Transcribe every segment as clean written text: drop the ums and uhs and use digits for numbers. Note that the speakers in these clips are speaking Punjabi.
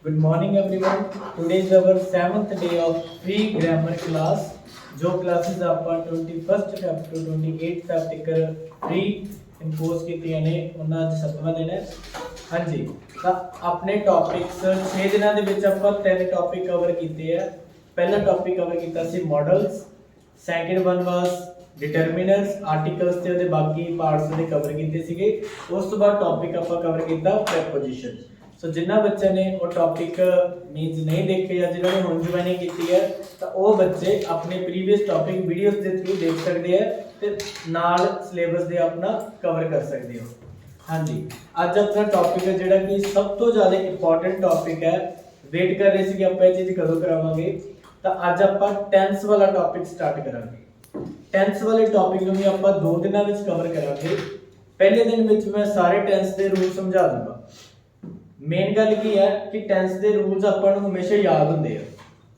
Good morning everyone. Today is our 7th day of free grammar class. जो classes ਆਪਾਂ 21st Feb to 28th Feb तक free impose ਕੀਤੀਆਂ ਨੇ ਉਹਨਾਂ ਅੱਜ 7ਵਾਂ ਦਿਨ ਹੈ। ਹਾਂਜੀ ਤਾਂ ਆਪਣੇ ਟੌਪਿਕਸ 6 ਦਿਨਾਂ ਦੇ ਵਿੱਚ ਆਪਾਂ 3 ਟੌਪਿਕ ਕਵਰ ਕੀਤੇ ਆ। ਪਹਿਲਾ ਟੌਪਿਕ ਕਵਰ ਕੀਤਾ ਸੀ ਮॉडल्स, ਸੈਕੰਡ ਵਨ ਵਾਸ डिटरमिनर्स आर्टिकल्स ਤੇ ਉਹਦੇ ਬਾਕੀ ਪਾਰਟਸ ਦੇ ਕਵਰ ਕੀਤੇ ਸੀਗੇ। ਉਸ ਤੋਂ ਬਾਅਦ ਟੌਪਿਕ ਆਪਾਂ ਕਵਰ ਕੀਤਾ ਪ੍ਰੈਪੋਜੀਸ਼ਨ। ਸੋ ਜਿਨ੍ਹਾਂ ਬੱਚਿਆਂ ਨੇ ਉਹ ਟੌਪਿਕ ਮੀਨਸ ਨਹੀਂ ਦੇਖੇ ਜਾਂ ਜਿਨ੍ਹਾਂ ਨੇ ਹੁਣ ਜੁਆਇਨਿੰਗ ਕੀਤੀ ਹੈ ਤਾਂ ਉਹ ਬੱਚੇ ਆਪਣੇ ਪ੍ਰੀਵੀਅਸ ਟੌਪਿਕ ਵੀਡੀਓਜ਼ ਦੇ ਥਰੂ ਦੇਖ ਸਕਦੇ ਆ ਤੇ ਨਾਲ ਸਿਲੇਬਸ ਦੇ ਆਪਣਾ ਕਵਰ ਕਰ ਸਕਦੇ ਹੋ। ਹਾਂਜੀ ਅੱਜ ਆਪਣਾ ਟੌਪਿਕ ਹੈ ਜਿਹੜਾ ਕਿ ਸਭ ਤੋਂ ਜ਼ਿਆਦਾ ਇੰਪੋਰਟੈਂਟ ਟੌਪਿਕ ਹੈ। ਵੇਟ ਕਰ ਰਹੇ ਸੀ ਕਿ ਆਪਾਂ ਇਹ ਚੀਜ਼ ਕਦੋਂ ਕਰਾਵਾਂਗੇ ਤਾਂ ਅੱਜ ਆਪਾਂ ਟੈਂਸ ਵਾਲਾ ਟੌਪਿਕ ਸਟਾਰਟ ਕਰਾਂਗੇ। ਟੈਂਸ ਵਾਲੇ ਟੌਪਿਕ ਨੂੰ ਵੀ ਆਪਾਂ 2 ਦਿਨਾਂ ਵਿੱਚ ਕਵਰ ਕਰਾਂਗੇ। ਪਹਿਲੇ ਦਿਨ ਵਿੱਚ ਮੈਂ ਸਾਰੇ ਟੈਂਸ ਦੇ ਰੂਲ ਸਮਝਾ ਦੂੰਗਾ। ਮੇਨ ਗੱਲ ਕੀ ਹੈ ਕਿ ਟੈਂਸ ਦੇ ਰੂਲਸ ਆਪਾਂ ਨੂੰ ਹਮੇਸ਼ਾ ਯਾਦ ਹੁੰਦੇ ਆ,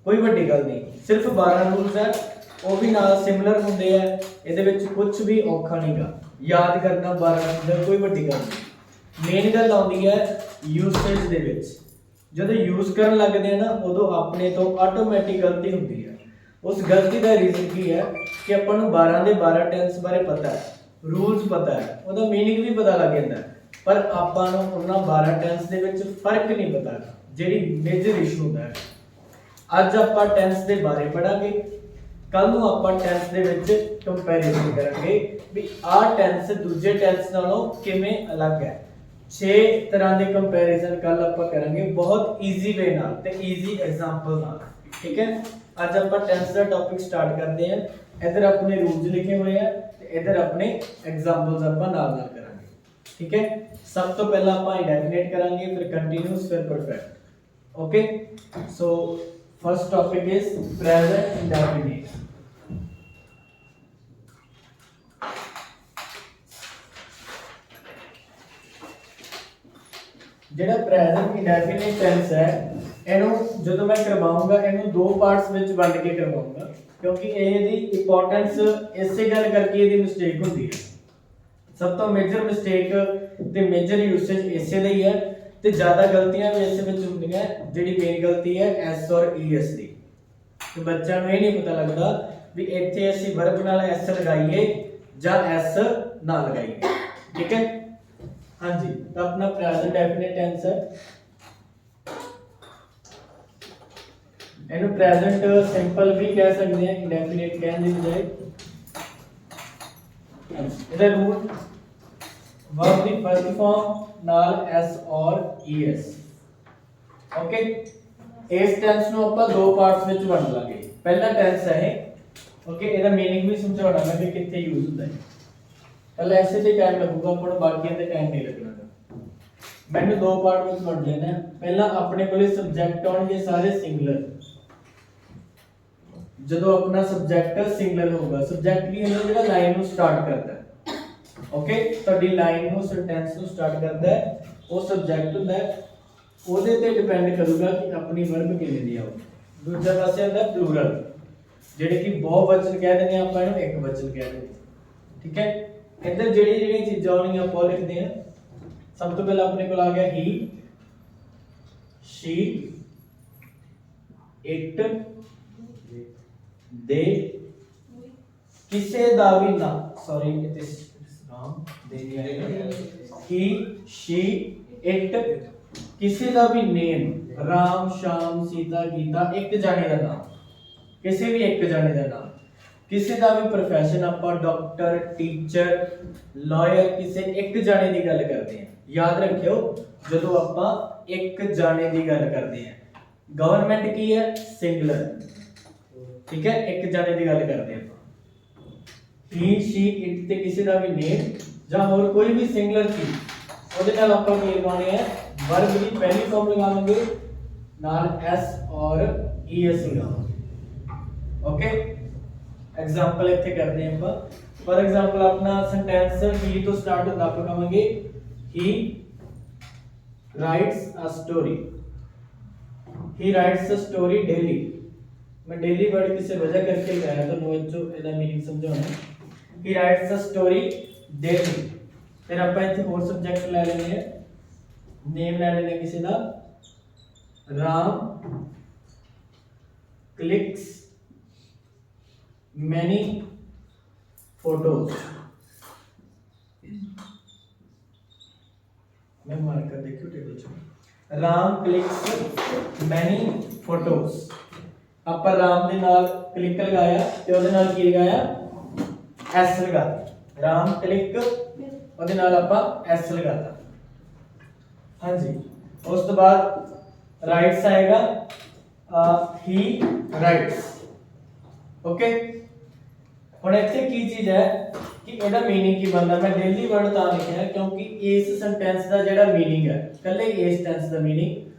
ਕੋਈ ਵੱਡੀ ਗੱਲ ਨਹੀਂ। ਸਿਰਫ 12 ਰੂਲਸ ਹੈ, ਉਹ ਵੀ ਨਾਲ ਸਿਮਿਲਰ ਹੁੰਦੇ ਆ। ਇਹਦੇ ਵਿੱਚ ਕੁਝ ਵੀ ਔਖਾ ਨਹੀਂਗਾ, ਯਾਦ ਕਰਨਾ 12 ਰੂਲਸ ਕੋਈ ਵੱਡੀ ਗੱਲ ਨਹੀਂ। ਮੇਨ ਗੱਲ ਆਉਂਦੀ ਹੈ ਯੂਸੇਜ ਦੇ ਵਿੱਚ। ਜਦੋਂ ਯੂਜ਼ ਕਰਨ ਲੱਗਦੇ ਆ ਨਾ ਉਦੋਂ ਆਪਣੇ ਤੋਂ ਆਟੋਮੈਟਿਕ ਗਲਤੀ ਹੁੰਦੀ ਹੈ। ਉਸ ਗਲਤੀ ਦਾ ਰੀਜ਼ਨ ਕੀ ਹੈ ਕਿ ਆਪਾਂ ਨੂੰ 12 ਦੇ 12 ਟੈਂਸ ਬਾਰੇ ਪਤਾ ਹੈ, ਰੂਲਸ ਪਤਾ ਹੈ, ਉਹਦਾ ਮੀਨਿੰਗ ਵੀ ਪਤਾ ਲੱਗ ਜਾਂਦਾ ਹੈ, ਪਰ ਆਪਾਂ ਨੂੰ ਉਹਨਾਂ 12 ਟੈਂਸ ਦੇ ਵਿੱਚ ਫਰਕ ਨਹੀਂ ਪਤਾ, ਜਿਹੜੀ ਮੇਜਰ ਇਸ਼ੂ ਹੁੰਦਾ ਹੈ। ਅੱਜ ਆਪਾਂ ਟੈਂਸ ਦੇ ਬਾਰੇ ਪੜਾਂਗੇ, ਕੱਲ ਨੂੰ ਆਪਾਂ ਟੈਂਸ ਦੇ ਵਿੱਚ ਕੰਪੈਰੀਜ਼ਨ ਕਰਾਂਗੇ ਵੀ ਆਹ ਟੈਂਸ ਦੂਜੇ ਟੈਂਸ ਨਾਲੋਂ ਕਿਵੇਂ ਅਲੱਗ ਹੈ। 6 ਤਰ੍ਹਾਂ ਦੇ ਕੰਪੈਰੀਜ਼ਨ ਕੱਲ ਆਪਾਂ ਕਰਾਂਗੇ ਬਹੁਤ ਈਜ਼ੀ ਵੇ ਨਾਲ ਤੇ ਈਜ਼ੀ ਐਗਜ਼ਾਮਪਲ ਨਾਲ। ਠੀਕ ਹੈ, ਅੱਜ ਆਪਾਂ ਟੈਂਸ ਦਾ ਟੌਪਿਕ ਸਟਾਰਟ ਕਰਦੇ ਹਾਂ। ਇੱਧਰ ਆਪਣੇ ਰੂਲਸ ਲਿਖੇ ਹੋਏ ਆ ਤੇ ਇੱਧਰ ਆਪਣੇ ਐਗਜ਼ਾਮਪਲਸ ਆਪਾਂ ਨਾਲ ਨਾਲ ਕਰਾਂਗੇ। ਠੀਕ ਹੈ, ਸਭ ਤੋਂ ਪਹਿਲਾਂ ਆਪਾਂ ਇੰਡੈਫੀਨਿਟ ਕਰਾਂਗੇ, ਫਿਰ ਕੰਟੀਨਿਊਸ, ਫਿਰ perfect. Okay, so first topic is present indefinite. ਜਿਹੜਾ ਪ੍ਰੈਜ਼ੈਂਟ ਇੰਡੈਫੀਨਿਟ ਟੈਂਸ ਹੈ ਇਹਨੂੰ ਜਦੋਂ ਮੈਂ ਕਰਵਾਉਂਗਾ ਇਹਨੂੰ 2 ਪਾਰਟਸ ਵਿੱਚ ਵੰਡ ਕੇ ਕਰਵਾਉਂਗਾ, ਕਿਉਂਕਿ ਇਹਦੀ ਇੰਪੋਰਟੈਂਸ ਇਸੇ ਗੱਲ ਕਰਕੇ ਇਹਦੀ ਮਿਸਟੇਕ ਹੁੰਦੀ ਹੈ। ਸਭ ਤੋਂ ਮੇਜਰ ਮਿਸਟੇਕ ਤੇ ਮੇਜਰ ਯੂਸੇਜ ਇਸੇ ਦਾ ਹੀ ਹੈ ਤੇ ਜ਼ਿਆਦਾ ਗਲਤੀਆਂ ਵੀ ਇਸੇ ਵਿੱਚ ਹੁੰਦੀਆਂ। ਜਿਹੜੀ ਮੇਨ ਗਲਤੀ ਹੈ ਐਸ ਔਰ ਈਐਸ ਦੀ, ਤੇ ਬੱਚਿਆਂ ਨੂੰ ਇਹ ਨਹੀਂ ਪਤਾ ਲੱਗਦਾ ਵੀ ਇੱਥੇ ਅਸੀਂ ਵਰਬ ਨਾਲ ਐਸ ਲਗਾਈਏ ਜਾਂ ਐਸ ਨਾ ਲਗਾਈਏ। ਠੀਕ ਹੈ, ਹਾਂਜੀ ਤਾਂ ਆਪਣਾ ਪ੍ਰੈਜ਼ੈਂਟ ਡੈਫੀਨਿਟ ਟੈਂਸ ਹੈ। ਇਹਨੂੰ ਪ੍ਰੈਜ਼ੈਂਟ ਸਿੰਪਲ ਵੀ ਕਹਿ ਸਕਦੇ ਹਾਂ, ਇੰਡੈਫੀਨਿਟ ਕਹਿਣ ਦੀ ਬਜਾਏ। ਇਹਦਾ ਰੂਲ ਵਰਬ ਦੀ ਫਰਸਟ ਫਾਰਮ ਨਾਲ ਐਸ ਔਰ ਈਐਸ। ਓਕੇ, ਇਸ ਟੈਂਸ ਨੂੰ ਆਪਾਂ 2 ਪਾਰਟਸ ਵਿੱਚ ਵੰਡ ਲਾਂਗੇ। ਪਹਿਲਾ ਟੈਂਸ ਹੈ ਇਹ। ਓਕੇ, ਇਹਦਾ ਮੀਨਿੰਗ ਵੀ ਸਮਝਾਉਣਾ ਮੈਂ ਕਿ ਕਿੱਥੇ ਯੂਜ਼ ਹੁੰਦਾ ਹੈ। ਪਹਿਲਾਂ ਐਸੇ ਤੇ ਟਾਈਮ ਲੱਗੂਗਾ, ਆਪਾਂ ਬਾਕੀਆਂ ਤੇ ਟਾਈਮ ਨਹੀਂ ਲੱਗਣਾ। ਮੈਨੂੰ 2 ਪਾਰਟ ਵਿੱਚ ਵੰਡ ਲੈਣਾ। ਪਹਿਲਾਂ ਆਪਣੇ ਕੋਲੇ ਸਬਜੈਕਟ ਆਉਣਗੇ ਸਾਰੇ ਸਿੰਗੂਲਰ। ਜਦੋਂ ਆਪਣਾ ਸਬਜੈਕਟ ਸਿੰਗੂਲਰ ਹੋਊਗਾ, ਸਬਜੈਕਟ ਕੀ ਹੁੰਦਾ ਜਿਹੜਾ ਲਾਈਨ ਨੂੰ ਸਟਾਰਟ ਕਰਦਾ ਹੈ। ਓਕੇ, ਤੁਹਾਡੀ ਲਾਈਨ ਨੂੰ ਸੈਂਟੈਂਸ ਨੂੰ ਸਟਾਰਟ ਕਰਦਾ ਹੈ, ਉਹ ਸਬਜੈਕਟ ਹੁੰਦਾ ਹੈ। ਉਹਦੇ ਤੇ ਡਿਪੈਂਡ ਕਰੂਗਾ ਕਿ ਆਪਣੀ ਵਰਬ ਕਿਵੇਂ ਦੀ ਆਉ। ਦੂਜਾ ਪਾਸੇ ਹੁੰਦਾ ਪਲੂਰਲ, ਜਿਹੜੇ ਕਿ ਬਹੁਵਚਨ ਕਹਿ ਦਿੰਦੇ ਆ ਆਪਾਂ, ਇਹਨੂੰ ਇੱਕ ਵਚਨ ਕਹਿ ਦਿੰਦੇ। ਠੀਕ ਹੈ, ਇੱਧਰ ਜਿਹੜੀਆਂ ਚੀਜ਼ਾਂ ਆਉਣਗੀਆਂ ਆਪਾਂ ਲਿਖਦੇ ਹਾਂ। ਸਭ ਤੋਂ ਪਹਿਲਾਂ ਆਪਣੇ ਕੋਲ ਆ ਗਿਆ ਹੀ, ਸ਼ੀ, ਇਟ, ਦੇ, ਕਿਸੇ ਦਾ ਵੀ ਨਾ, ਸੌਰੀ ਇਟ ਇਜ਼ ਰੋਂਗ, ਦੇ ਆਏਗਾ। ਹੀ, ਸ਼ੀ, ਇਟ, ਕਿਸੇ ਦਾ ਵੀ ਨੇਮ, ਰਾਮ, ਸ਼ਾਮ, ਸੀਤਾ, ਗੀਤਾ, ਇੱਕ ਜਾਣੇ ਦਾ ਨਾਮ, ਕਿਸੇ ਵੀ ਇੱਕ ਜਾਣੇ ਦਾ ਨਾਮ। ਕਿਸੇ ਦਾ ਵੀ ਪ੍ਰੋਫੈਸ਼ਨ, ਆਪਾਂ ਡਾਕਟਰ, ਟੀਚਰ, ਲਾਇਰ, ਕਿਸੇ ਇੱਕ ਜਾਣੇ ਦੀ ਗੱਲ ਕਰਦੇ ਹਾਂ। ਯਾਦ ਰੱਖਿਓ ਜਦੋਂ ਆਪਾਂ ਇੱਕ ਜਾਣੇ ਦੀ ਗੱਲ ਕਰਦੇ ਹਾਂ। ਗਵਰਨਮੈਂਟ ਕੀ ਹੈ? ਸਿੰਗੂਲਰ। ਠੀਕ ਹੈ, ਇੱਕ ਜਾਣੇ ਦੀ ਗੱਲ ਕਰਦੇ ਆਪਾਂ। ਹੀ, ਸ਼ੀ, ਇਟ ਤੇ ਕਿਸੇ ਦਾ ਵੀ ਨੇਮ ਜਾਂ ਹੋਰ ਕੋਈ ਵੀ ਸਿੰਗੂਲਰ ਚੀਜ਼, ਉਹਦੇ ਨਾਲ ਆਪਾਂ ਕੀ ਲਗਾਉਣੇ ਹੈ? ਵਰਬ ਦੀ ਪਹਿਲੀ ਫਾਰਮ ਲਗਾਵਾਂਗੇ, ਨਾਲ ਐਸ ਔਰ ਈਐਸ ਲਗਾਵਾਂਗੇ। ਓਕੇ, एग्जांपल ਇੱਥੇ ਕਰਦੇ ਹਾਂ ਆਪਾਂ। ਫॉर एग्जांपल ਆਪਣਾ ਸੈਂਟੈਂਸ ਹੀ ਤੋਂ ਸਟਾਰਟ ਹੁੰਦਾ, ਆਪਾਂ ਕਹਾਂਗੇ he writes a story। he writes a story daily। मैं डेली वर्ड किसी वजह करके लगाया तो नो जो ਇਹਦਾ मीनिंग ਸਮਝਾਉਣਾ। he writes a story daily। ਫਿਰ ਆਪਾਂ ਇੱਥੇ ਹੋਰ ਸਬਜੈਕਟ ਲੈ ਲੈਣੇ ਆ, ਨੇਮ ਲੈ ਲੈਣੇ ਕਿਸੇ ਦਾ, राम क्लिक्स मैनी फोटोज। मैं मार्क कर देखियो टेबल च। Ram clicks many photos. ਆਪਾਂ ਰਾਮ ਦੇ ਨਾਲ ਕਲਿੱਕ ਲਗਾਇਆ ਤੇ ਉਹਦੇ ਨਾਲ ਕੀ ਲਗਾਇਆ ਐਸ ਲਗਾਤਾ। ਰਾਮ ਕਲਿੱਕ ਉਹਦੇ ਨਾਲ ਆਪਾਂ ਐਸ ਲਗਾਤਾ। ਹਾਂਜੀ ਉਸ ਤੋਂ ਬਾਅਦ ਰਾਈਟਸ ਆਏਗਾ ਹੀ ਰਾਈਟਸ। ਓਕੇ ਹੁਣ ਇੱਥੇ ਕੀ ਚੀਜ਼ ਹੈ ਕਿ ਇਹਦਾ मीनिंग ਕੀ ਬਣਦਾ। ਮੈਂ ਡੇਲੀ ਵਰਡ ਤਾਂ ਲਿਖਿਆ ਕਿਉਂਕਿ ਇਸ ਸੈਂਟੈਂਸ ਦਾ ਜਿਹੜਾ मीनिंग ਹੈ ਕੱਲੇ ਇਸ ਟੈਂਸ ਦਾ मीनिंग,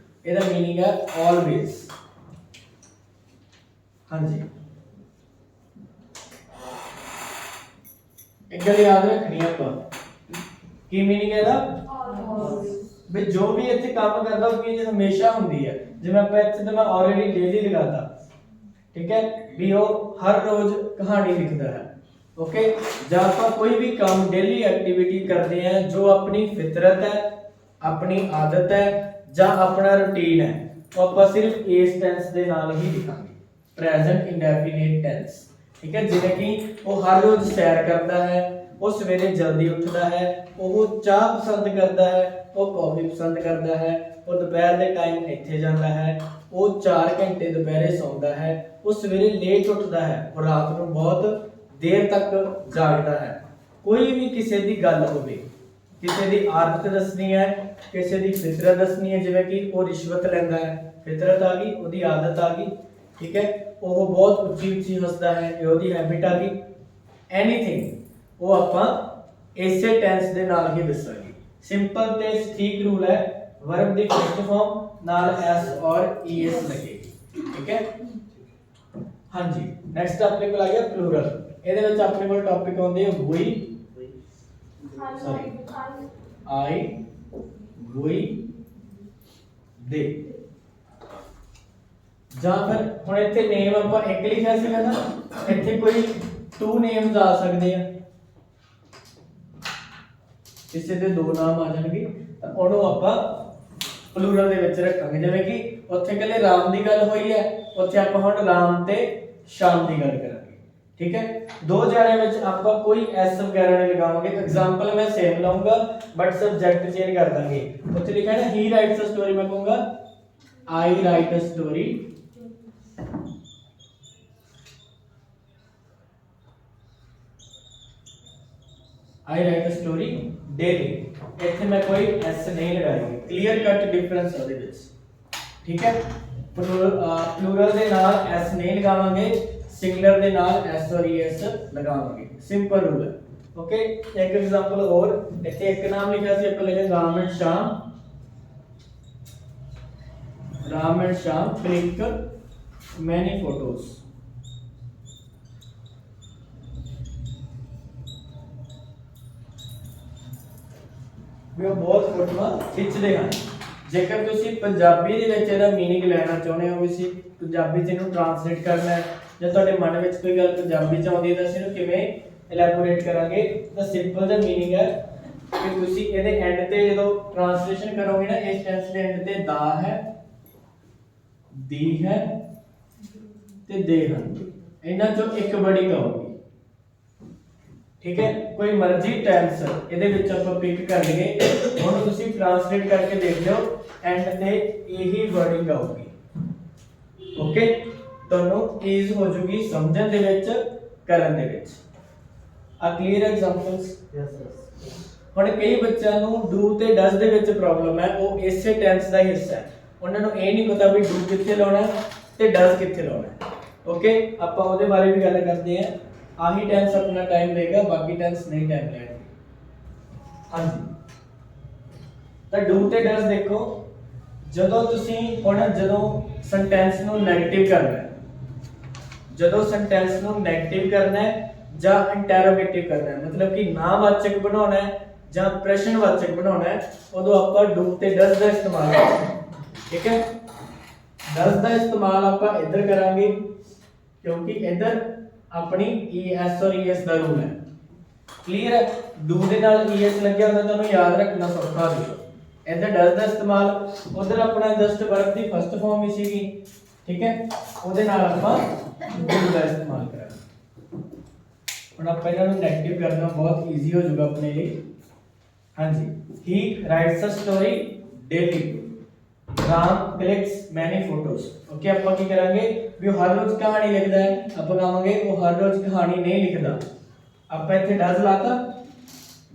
ਇਹਦਾ मीनिंग ਹੈ ਆਲਵੇਜ਼। ਹਾਂਜੀ एक गल याद रखनी है ਆਪਾਂ ਕੀ मीनिंग है ਇਹਦਾ ਵੀ ਜੋ ਵੀ ਇੱਥੇ ਕੰਮ ਕਰਦਾ ਉਹ ਚੀਜ਼ ਹਮੇਸ਼ਾ ਹੁੰਦੀ ਹੈ। ਜਿਵੇਂ ਆਪਾਂ ਇੱਥੇ ਤਾਂ ਮੈਂ ਆਲਰੇਡੀ ਡੇਲੀ ਲਗਾਤਾ, ਠੀਕ ਹੈ ਵੀ ਉਹ ਹਰ ਰੋਜ਼ ਕਹਾਣੀ ਲਿਖਦਾ ਹੈ। ओके ਜਾਂ ਆਪਾਂ ਕੋਈ ਵੀ ਕੰਮ ਡੇਲੀ ਐਕਟੀਵਿਟੀ ਕਰਦੇ ਆ ਜੋ ਆਪਣੀ ਫਿਤਰਤ ਹੈ, ਆਪਣੀ ਆਦਤ ਹੈ ਜਾਂ ਆਪਣਾ ਰੂਟੀਨ ਹੈ, ਉਹ ਆਪਾਂ ਸਿਰਫ ਇਸ ਟੈਂਸ ਦੇ ਨਾਲ ਹੀ ਲਿਖਾਂਗੇ, प्रेजेंट इंडेफिनिट टेंस। ठीक है जिਵੇਂ कि वो हर रोज सैर करता है, वो सवेरे जल्दी उठता है, वो चाह पसंद करता है, वो कॉफी पसंद करता है, वो दोपहर के टाइम ਇੱਥੇ ਜਾਂਦਾ है, वो 4 घंटे दोपहरे सौंदा है, वो सवेरे लेट उठता है, वो रात ਨੂੰ बहुत देर तक जागता है। कोई भी किसी ਦੀ ਗੱਲ ਹੋਵੇ, ਕਿਸੇ ਦੀ ਆਦਤ ਦੱਸਣੀ ਹੈ, ਕਿਸੇ ਦੀ ਫਿਤਰਤ ਦੱਸਣੀ ਹੈ, ਜਿਵੇਂ ਕਿ ਉਹ ਰਿਸ਼ਵਤ ਲੈਂਦਾ ਹੈ, ਫਿਤਰਤ ਆ ਗਈ, ਉਹਦੀ ਆਦਤ ਆ ਗਈ, ठीक है वो बहुत ਉੱਚੀ ਉੱਚੀ ਹੱਸਦਾ ਹੈ, ਇਹ ਉਹਦੀ ਹੈਬਿਟ ਆ ਗਈ, ਐਨੀਥਿੰਗ ਉਹ ਆਪਾਂ ਇਸੇ ਟੈਂਸ ਦੇ ਨਾਲ ਹੀ ਦੱਸਾਂਗੇ। ਸਿੰਪਲ ਤੇ ਠੀਕ ਰੂਲ ਹੈ, ਵਰਬ ਦੀ ਫਸਟ ਫਾਰਮ ਨਾਲ ਐਸ ਔਰ ਈਐਸ ਲੱਗੇਗੀ। ਠੀਕ ਹੈ ਹਾਂਜੀ ਨੈਕਸਟ ਆਪਣੇ ਕੋਲ ਆ ਗਿਆ ਪਲੂਰਲ। ਇਹਦੇ ਵਿੱਚ ਆਪਣੇ ਕੋਲ ਟੌਪਿਕ ਆਉਂਦੇ ਆ we, I, we, they। ਜਾਂ ਫਿਰ ਹੁਣ ਇੱਥੇ ਨੇਮ ਆਪਾਂ ਇੱਕ ਲਿਖਿਆ ਸੀਗਾ ਨਾ, ਇੱਥੇ ਕੋਈ ਟੂ ਨੇਮਸ ਆ ਸਕਦੇ ਆ, ਕਿਸੇ ਦੇ ਦੋ ਨਾਮ ਆ ਜਾਣਗੇ ਤਾਂ ਉਹਨੂੰ ਆਪਾਂ ਪਲੂਰਲ ਦੇ ਵਿੱਚ ਰੱਖਾਂਗੇ। ਜਿਵੇਂ ਕਿ ਉੱਥੇ ਕੱਲੇ ਰਾਮ ਦੀ ਗੱਲ ਹੋਈ ਹੈ, ਉੱਥੇ ਆਪਾਂ ਹੁਣ ਰਾਮ ਤੇ ਸ਼ਾਮ ਦੀ ਗੱਲ ਕਰਾਂਗੇ। ਠੀਕ ਹੈ ਦੋ ਜਾਣੇ ਵਿੱਚ ਆਪਾਂ ਕੋਈ ਐਸ ਵਗੈਰਾ ਨਹੀਂ ਲਗਾਵਾਂਗੇ। ਐਗਜ਼ਾਮਪਲ ਮੈਂ ਸੇਮ ਲਾਉਂਗਾ ਬਟ ਸਬਜੈਕਟ ਚੇਂਜ ਕਰ ਦਾਂਗੇ। ਉੱਥੇ ਲਿਖਿਆ ਨਾ ਹੀ ਰਾਈਟਸ ਅ ਸਟੋਰੀ, ਮੈਂ ਕਹੂੰਗਾ I write a story. I write a story daily। ਇੱਥੇ ਮੈਂ ਕੋਈ s ਨਹੀਂ ਲਗਾਏਗੀ, ਕਲੀਅਰ ਕੱਟ ਡਿਫਰੈਂਸ ਉਹਦੇ ਵਿੱਚ। ਠੀਕ ਹੈ ਪਲੂਰਲ ਦੇ ਨਾਲ s ਨਹੀਂ ਲਗਾਵਾਂਗੇ, ਸਿੰਗੂਲਰ ਦੇ ਨਾਲ s ਔਰ es ਲਗਾਵਾਂਗੇ। ਸਿੰਪਲ ਰੂਲ ਹੈ। ਓਕੇ ਇੱਕ ਐਗਜ਼ਾਮਪਲ ਹੋਰ, ਇੱਥੇ ਇੱਕ ਨਾਮ ਲਿਖਿਆ ਸੀ, ਆਪਾਂ ਲਿਖਿਆ Ram and Sham. Ram and Shyam click many photos. ਵੀ ਉਹ ਬਹੁਤ ਫੋਟੋਆਂ ਖਿੱਚਦੇ ਹਨ। ਜੇਕਰ ਤੁਸੀਂ ਪੰਜਾਬੀ ਦੇ ਵਿੱਚ ਇਹਦਾ मीनिंग ਲੈਣਾ ਚਾਹੁੰਦੇ ਹੋ, ਵੀ ਪੰਜਾਬੀ ਚ ਇਹਨੂੰ ਟ੍ਰਾਂਸਲੇਟ ਕਰਨਾ ਹੈ, ਜਾਂ ਤੁਹਾਡੇ ਮਨ ਵਿੱਚ ਕੋਈ ਗੱਲ ਪੰਜਾਬੀ ਚ ਆਉਂਦੀ ਹੈ ਤਾਂ ਅਸੀਂ ਇਹਨੂੰ ਕਿਵੇਂ ਇਲੈਬੋਰੇਟ ਕਰਾਂਗੇ, ਤਾਂ ਸਿੰਪਲ ਜਿਹਾ मीनिंग ਹੈ ਕਿ ਤੁਸੀਂ ਇਹਦੇ ਐਂਡ ਤੇ ਜਦੋਂ ਟ੍ਰਾਂਸਲੇਸ਼ਨ ਕਰੋਗੇ ਨਾ, ਇਸ ਟੈਂਸ ਦੇ ਐਂਡ ਤੇ ਦਾ ਹੈ, ਦੀ ਹੈ ਤੇ ਦੇ ਹਨ, ਇਹਨਾਂ ਚੋਂ ਇੱਕ ਬੜੀ ਕਹੋਗੇ। ठीक है कोई मर्जी टेंस ਇਹਦੇ ਵਿੱਚ ਆਪਾਂ ਪਿਕ ਕਰ ਲਈਏ। ਹੁਣ ਤੁਸੀਂ ਟ੍ਰਾਂਸਲੇਟ ਕਰਕੇ ਦੇਖ ਲਿਓ, ਐਂਡ ਤੇ ਇਹੀ ਵਰਡਿੰਗ ਆਊਗੀ। ਓਕੇ ਤੁਹਾਨੂੰ ਈਜ਼ ਹੋ ਜੂਗੀ ਸਮਝਣ ਦੇ ਵਿੱਚ, ਕਰਨ ਦੇ ਵਿੱਚ। ਆ ਕਲੀਅਰ ਐਗਜ਼ਾਮਪਲਸ? Yes yes. ਹੁਣ ਕਈ ਬੱਚਿਆਂ ਨੂੰ ਡੂ ਤੇ ਡਸ ਦੇ ਵਿੱਚ ਪ੍ਰੋਬਲਮ ਹੈ, ਉਹ ਇਸੇ ਟੈਂਸ ਦਾ ਹਿੱਸਾ ਹੈ, ਉਹਨਾਂ ਨੂੰ ਇਹ ਨਹੀਂ ਪਤਾ ਵੀ ਡੂ ਕਿੱਥੇ ਲਾਉਣਾ ਤੇ ਡਸ ਕਿੱਥੇ ਲਾਉਣਾ। ਓਕੇ ਆਪਾਂ ਉਹਦੇ ਬਾਰੇ ਵੀ ਗੱਲ ਕਰਦੇ ਹਾਂ। ਆਹੀ ਟੈਂਸ ਆਪਣਾ ਟਾਈਮ ਲਏਗਾ, ਬਾਕੀ ਟੈਂਸ ਨਹੀਂ ਟਾਈਮ ਲੈਣਗੇ। ਹਾਂਜੀ ਤਾਂ ਡੂ ਤੇ ਡਸ ਦੇਖੋ, ਜਦੋਂ ਤੁਸੀਂ ਹੁਣ ਜਦੋਂ ਸੈਂਟੈਂਸ ਨੂੰ ਨੈਗੇਟਿਵ ਕਰਨਾ ਹੈ, ਜਦੋਂ ਸੈਂਟੈਂਸ ਨੂੰ ਨੈਗੇਟਿਵ ਕਰਨਾ ਹੈ ਜਾਂ ਇੰਟਰੋਗੇਟਿਵ ਕਰਨਾ ਹੈ, ਮਤਲਬ ਕਿ ਨਾਵਾਚਕ ਬਣਾਉਣਾ ਹੈ ਜਾਂ ਪ੍ਰਸ਼ਨਵਾਚਕ ਬਣਾਉਣਾ ਹੈ, ਉਦੋਂ ਆਪਾਂ ਡੂ ਤੇ ਡਸ ਦਾ ਇਸਤੇਮਾਲ ਕਰਾਂਗੇ। ਠੀਕ ਹੈ ਡਸ ਦਾ ਇਸਤੇਮਾਲ ਆਪਾਂ ਇੱਧਰ ਕਰਾਂਗੇ ਕਿਉਂਕਿ ਇੱਧਰ अपनी es और es ਦਾ ਰੂਲ ਹੈ। ਕਲੀਅਰ ਹੈ? ਡੂ ਦੇ ਨਾਲ es ਲੱਗਿਆ ਹੁੰਦਾ, ਤੁਹਾਨੂੰ ਯਾਦ ਰੱਖਣਾ ਸੌਖਾ ਹੋਵੇਗਾ। इधर डज का इस्तेमाल, उधर अपना जस्ट वर्ब की फर्स्ट फॉर्म ही सीगी, ठीक है, ਉਹਦੇ ਨਾਲ ਆਪਾਂ डू का इस्तेमाल करांगे। ਹੁਣ ਆਪਾਂ ਇਹਨਾਂ ਨੂੰ ਨੈਗੇਟਿਵ ਕਰਨਾ ਬਹੁਤ ਈਜ਼ੀ ਹੋ ਜਾਊਗਾ ਆਪਣੇ ਲਈ। ਹਾਂਜੀ, he writes a story daily, Ram collects many photos। Okay, ਆਪਾਂ ਕੀ ਕਰਾਂਗੇ ਵੀ ਉਹ ਹਰ ਰੋਜ਼ ਕਹਾਣੀ ਲਿਖਦਾ ਹੈ, ਆਪਾਂ ਕਹਾਂਗੇ ਉਹ ਹਰ ਰੋਜ਼ ਕਹਾਣੀ ਨਹੀਂ ਲਿਖਦਾ। ਆਪਾਂ ਇੱਥੇ ਡਸ ਲਾਤਾ,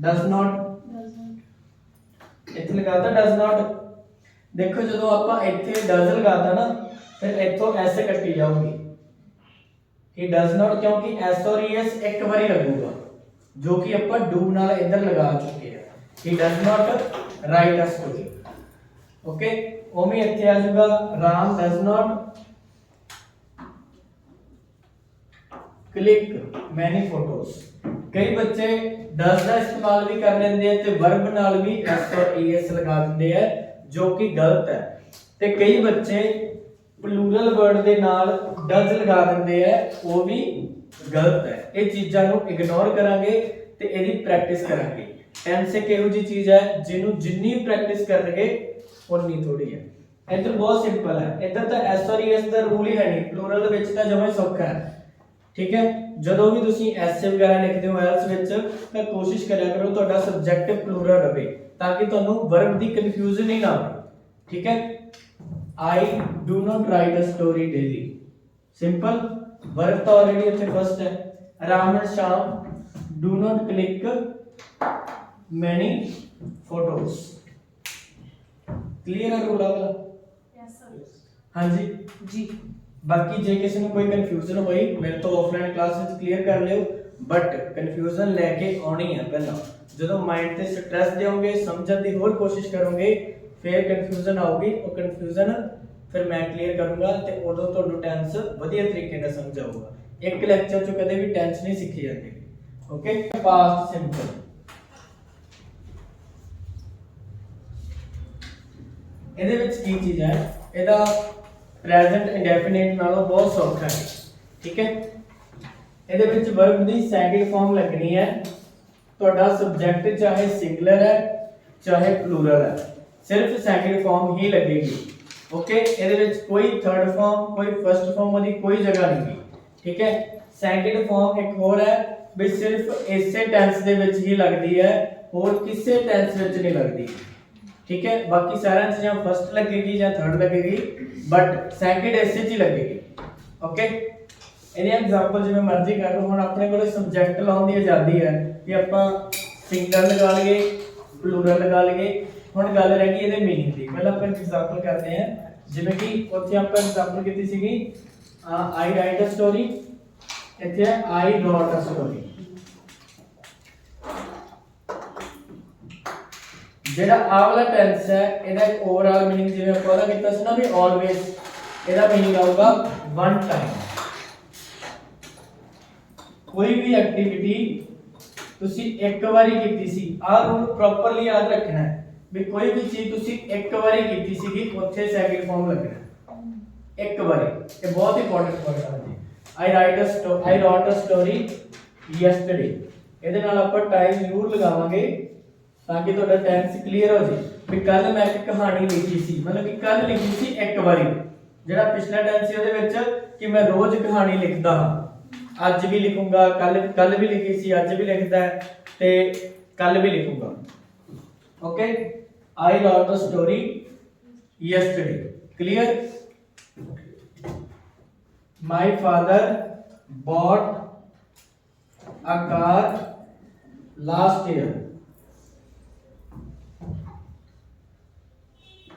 ਡਸ ਨਾਟ, ਇੱਥੇ ਲਗਾਤਾ ਡਸ ਨਾਟ। ਦੇਖੋ ਜਦੋਂ ਆਪਾਂ ਇੱਥੇ ਡਸ ਲਗਾਤਾ ਨਾ, ਫਿਰ ਇੱਥੋਂ ਐਸ ਕੱਟੀ ਜਾਊਗੀ, he does not, क्योंकि एस और एस एक बार ही लगूगा, जो कि ਆਪਾਂ do ਨਾਲ ਇੱਧਰ ਲਗਾ ਚੁੱਕੇ ਆ। he does not write a story। Okay, Omi ਇੱਥੇ ਆ ਜਾਊਗਾ Ram does not click many photos। ਕਈ ਬੱਚੇ does ਦਾ ਇਸਤੇਮਾਲ ਵੀ ਕਰ ਲੈਂਦੇ ਆ ਤੇ verb ਨਾਲ ਵੀ s और es ਲਗਾ ਦਿੰਦੇ ਆ, ਜੋ ਕਿ ਗਲਤ ਹੈ। ਤੇ ਕਈ ਬੱਚੇ प्लूरल वर्ड ਦੇ ਨਾਲ does ਲਗਾ ਦਿੰਦੇ ਆ, ਉਹ ਵੀ ਗਲਤ ਹੈ। ਇਹ ਚੀਜ਼ਾਂ ਨੂੰ ਇਗਨੋਰ ਕਰਾਂਗੇ ਤੇ ਇਹਦੀ ਪ੍ਰੈਕਟਿਸ ਕਰਾਂਗੇ। ਟੈਂਸ ਇੱਕ ਇਹੋ ਜੀ ਚੀਜ਼ ਹੈ ਜਿਹਨੂੰ ਜਿੰਨੀ ਪ੍ਰੈਕਟਿਸ ਕਰਨਗੇ ਉਨੀ ਥੋੜੀ ਹੈ। ਇੱਧਰ ਬਹੁਤ ਸਿੰਪਲ ਹੈ, ਇੱਧਰ ਤਾਂ ਐਸ ਔਰ ਐਸ ਦਾ ਰੂਲ ਹੀ ਹੈ ਨਹੀਂ, ਪਲੂਰਲ ਵਿੱਚ ਤਾਂ ਜਮਾਂ ਹੀ ਸੌਖਾ ਹੈ। ਠੀਕ ਹੈ, ਜਦੋਂ ਵੀ ਤੁਸੀਂ ਐਸ ਵਗੈਰਾ ਲਿਖਦੇ ਹੋ ਐਲਸ ਵਿੱਚ, ਤਾਂ ਕੋਸ਼ਿਸ਼ ਕਰਿਆ ਕਰੋ ਤੁਹਾਡਾ ਸਬਜੈਕਟ ਪਲੂਰਲ ਰਹੇ, ਤਾਂ ਕਿ ਤੁਹਾਨੂੰ ਵਰਬ ਦੀ ਕਨਫਿਊਜ਼ਨ ਹੀ ਨਾ ਹੋਵੇ। ਠੀਕ ਹੈ, I do not write a story daily। Simple, verb तो already इतने first है। Ram and Shyam do not click many photos। Clear है रूल वाला? Yes sir। हाँ जी जी। बाकी जे किसी ने कोई confusion होई मेरे तो offline क्लास में clear कर लियो, but confusion लेके आनी है पहला। ਜਦੋਂ ਮਾਈਂਡ ਤੇ ਸਟ੍ਰੈਸ ਦਿਓਗੇ, ਸਮਝਣ ਦੀ ਹੋਰ ਕੋਸ਼ਿਸ਼ ਕਰੋਗੇ, फिर कंफ्यूजन आऊगी, और कंफ्यूजन फिर मैं क्लियर करूंगा ते उदों ਤੁਹਾਨੂੰ ਟੈਂਸ ਵਧੀਆ ਤਰੀਕੇ ਨਾਲ ਸਮਝ ਆਊਗਾ। ਇੱਕ ਲੈਕਚਰ ਚ ਕਦੇ ਵੀ ਟੈਂਸ ਨਹੀਂ ਸਿੱਖੀ ਜਾਂਦੀ। ਓਕੇ, ਪਾਸਟ ਸਿੰਪਲ, ਇਹਦੇ ਵਿੱਚ ਕੀ ਚੀਜ਼ ਹੈ, ਇਹਦਾ ਪ੍ਰੈਜ਼ੈਂਟ ਇੰਡੈਫੀਨਿਟ ਨਾਲੋਂ ਬਹੁਤ ਸੌਖਾ ਹੈ। ਠੀਕ ਹੈ, ਇਹਦੇ ਵਿੱਚ ਵਰਬ ਦੀ ਸੈਕਿੰਡ ਫਾਰਮ ਲੱਗਣੀ ਹੈ। ਤੁਹਾਡਾ ਸਬਜੈਕਟ ਚਾਹੇ ਸਿੰਗੂਲਰ ਹੈ ਚਾਹੇ ਪਲੂਰਲ ਹੈ, सिर्फ सेकंड फॉर्म ही लगेगी। ओके, ਇਹਦੇ ਵਿੱਚ ਕੋਈ थर्ड फॉर्म कोई फर्स्ट फॉर्म वाली कोई जगह नहीं। ठीक है, सेकंड फॉर्म एक और है भी सिर्फ ਇਸੇ टेंस ਦੇ ਵਿੱਚ ਹੀ ਲੱਗਦੀ ਹੈ, ਹੋਰ ਕਿਸੇ टेंस ਵਿੱਚ ਨਹੀਂ ਲੱਗਦੀ। ठीक है, बाकी ਸਾਰਿਆਂ 'ਚ ਜਾਂ फर्स्ट लगेगी ਜਾਂ थर्ड लगेगी, बट सेकंड ਇਸੇ 'ਚ ਹੀ लगेगी। ओके, ਇਹਦੀ ਐਗਜ਼ਾਮਪਲ ਜਿਵੇਂ ਮਰਜ਼ੀ ਕਰ ਲਓ। ਹੁਣ ਆਪਣੇ ਕੋਲ ਸਬਜੈਕਟ ਲਾਉਣ ਦੀ ਆਜ਼ਾਦੀ ਹੈ ਕਿ ਆਪਾਂ ਸਿੰਗਲ ਲਗਾ ਲਈਏ, ਪਲੂਰਲ ਲਗਾ ਲਈਏ। ਹੁਣ ਗੱਲ ਰਹਿ ਗਈ ਇਹਦੇ मीनिंग ਦੀ। ਪਹਿਲਾਂ ਆਪਾਂ ਐਗਜ਼ਾਮਪਲ ਕਰਦੇ ਹਾਂ, ਜਿਵੇਂ ਕਿ ਉੱਥੇ ਆਪਾਂ ਐਗਜ਼ਾਮਪਲ ਕੀਤੀ ਸੀਗੀ I write a story, ਇੱਥੇ ਹੈ I wrote a story। ਜਿਹੜਾ ਆ ਵਾਲਾ ਟੈਂਸ ਹੈ, ਇਹਦਾ ਇੱਕ ਓਵਰਆਲ मीनिंग ਜਿਵੇਂ ਆਪਾਂ ਉਹਦਾ ਕੀਤਾ ਸੀ ਨਾ ਵੀ always, ਇਹਦਾ मीनिंग ਆਊਗਾ one time। ਕੋਈ ਵੀ ਐਕਟੀਵਿਟੀ ਤੁਸੀਂ ਇੱਕ ਵਾਰੀ ਕੀਤੀ ਸੀ, ਆਹ ਰੂਲ ਪ੍ਰੋਪਰਲੀ ਯਾਦ ਰੱਖਣਾ ਹੈ ਵੀ ਕੋਈ ਵੀ ਚੀਜ਼ ਤੁਸੀਂ ਇੱਕ ਵਾਰੀ ਕੀਤੀ ਸੀਗੀ, ਉੱਥੇ ਸੈਕਿੰਡ ਫਾਰਮ ਲੱਗਣਾ ਇੱਕ ਵਾਰੀ। ਇਹ ਬਹੁਤ ਇੰਪੋਰਟੈਂਟ ਪੁਆਇੰਟ ਹੈ ਜੀ। I wrote a story yesterday, ਇਹਦੇ ਨਾਲ ਆਪਾਂ ਟਾਈਮ ਜ਼ਰੂਰ ਲਗਾਵਾਂਗੇ ਤਾਂ ਕਿ ਤੁਹਾਡਾ ਟੈਂਸ ਕਲੀਅਰ ਹੋ ਜਾਏ ਵੀ ਕੱਲ ਮੈਂ ਇੱਕ ਕਹਾਣੀ ਲਿਖੀ ਸੀ, ਮਤਲਬ ਕਿ ਕੱਲ ਲਿਖੀ ਸੀ ਇੱਕ ਵਾਰੀ। ਜਿਹੜਾ ਪਿਛਲਾ ਟੈਂਸ ਸੀ ਉਹਦੇ ਵਿੱਚ ਕਿ ਮੈਂ ਰੋਜ਼ ਕਹਾਣੀ ਲਿਖਦਾ ਹਾਂ, ਅੱਜ ਵੀ ਲਿਖੂੰਗਾ, ਕੱਲ ਵੀ ਲਿਖੀ ਸੀ, ਅੱਜ ਵੀ ਲਿਖਦਾ ਹੈ ਤੇ ਕੱਲ ਵੀ ਲਿਖੂੰਗਾ। Okay, I wrote a story yesterday। Clear? My father bought a car last year।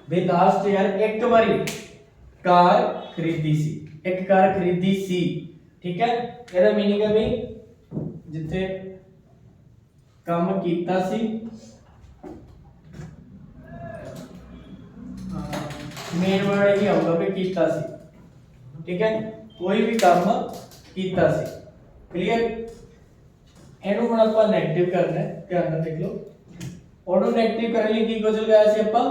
भी last year एक बारी कार खरीदी सी, एक कार खरीदी सी। ठीक है, ਇਹਦਾ मीनिंग है भी जिथे काम कीता सी, मेन वर्ड ही आऊगा भी कीता सी। ठीक है, कोई भी काम कीता सी। क्लियर? ਇਹਨੂੰ ਹੁਣ ਆਪਾਂ ਨੈਗੇਟਿਵ ਕਰਨਾ ਹੈ, ਧਿਆਨ ਨਾਲ ਦੇਖ ਲਓ। ਉਹਨੂੰ ਨੈਗੇਟਿਵ ਕਰਨ ਲਈ ਕੀ ਕੁਝ ਲਗਾਇਆ ਸੀ ਆਪਾਂ,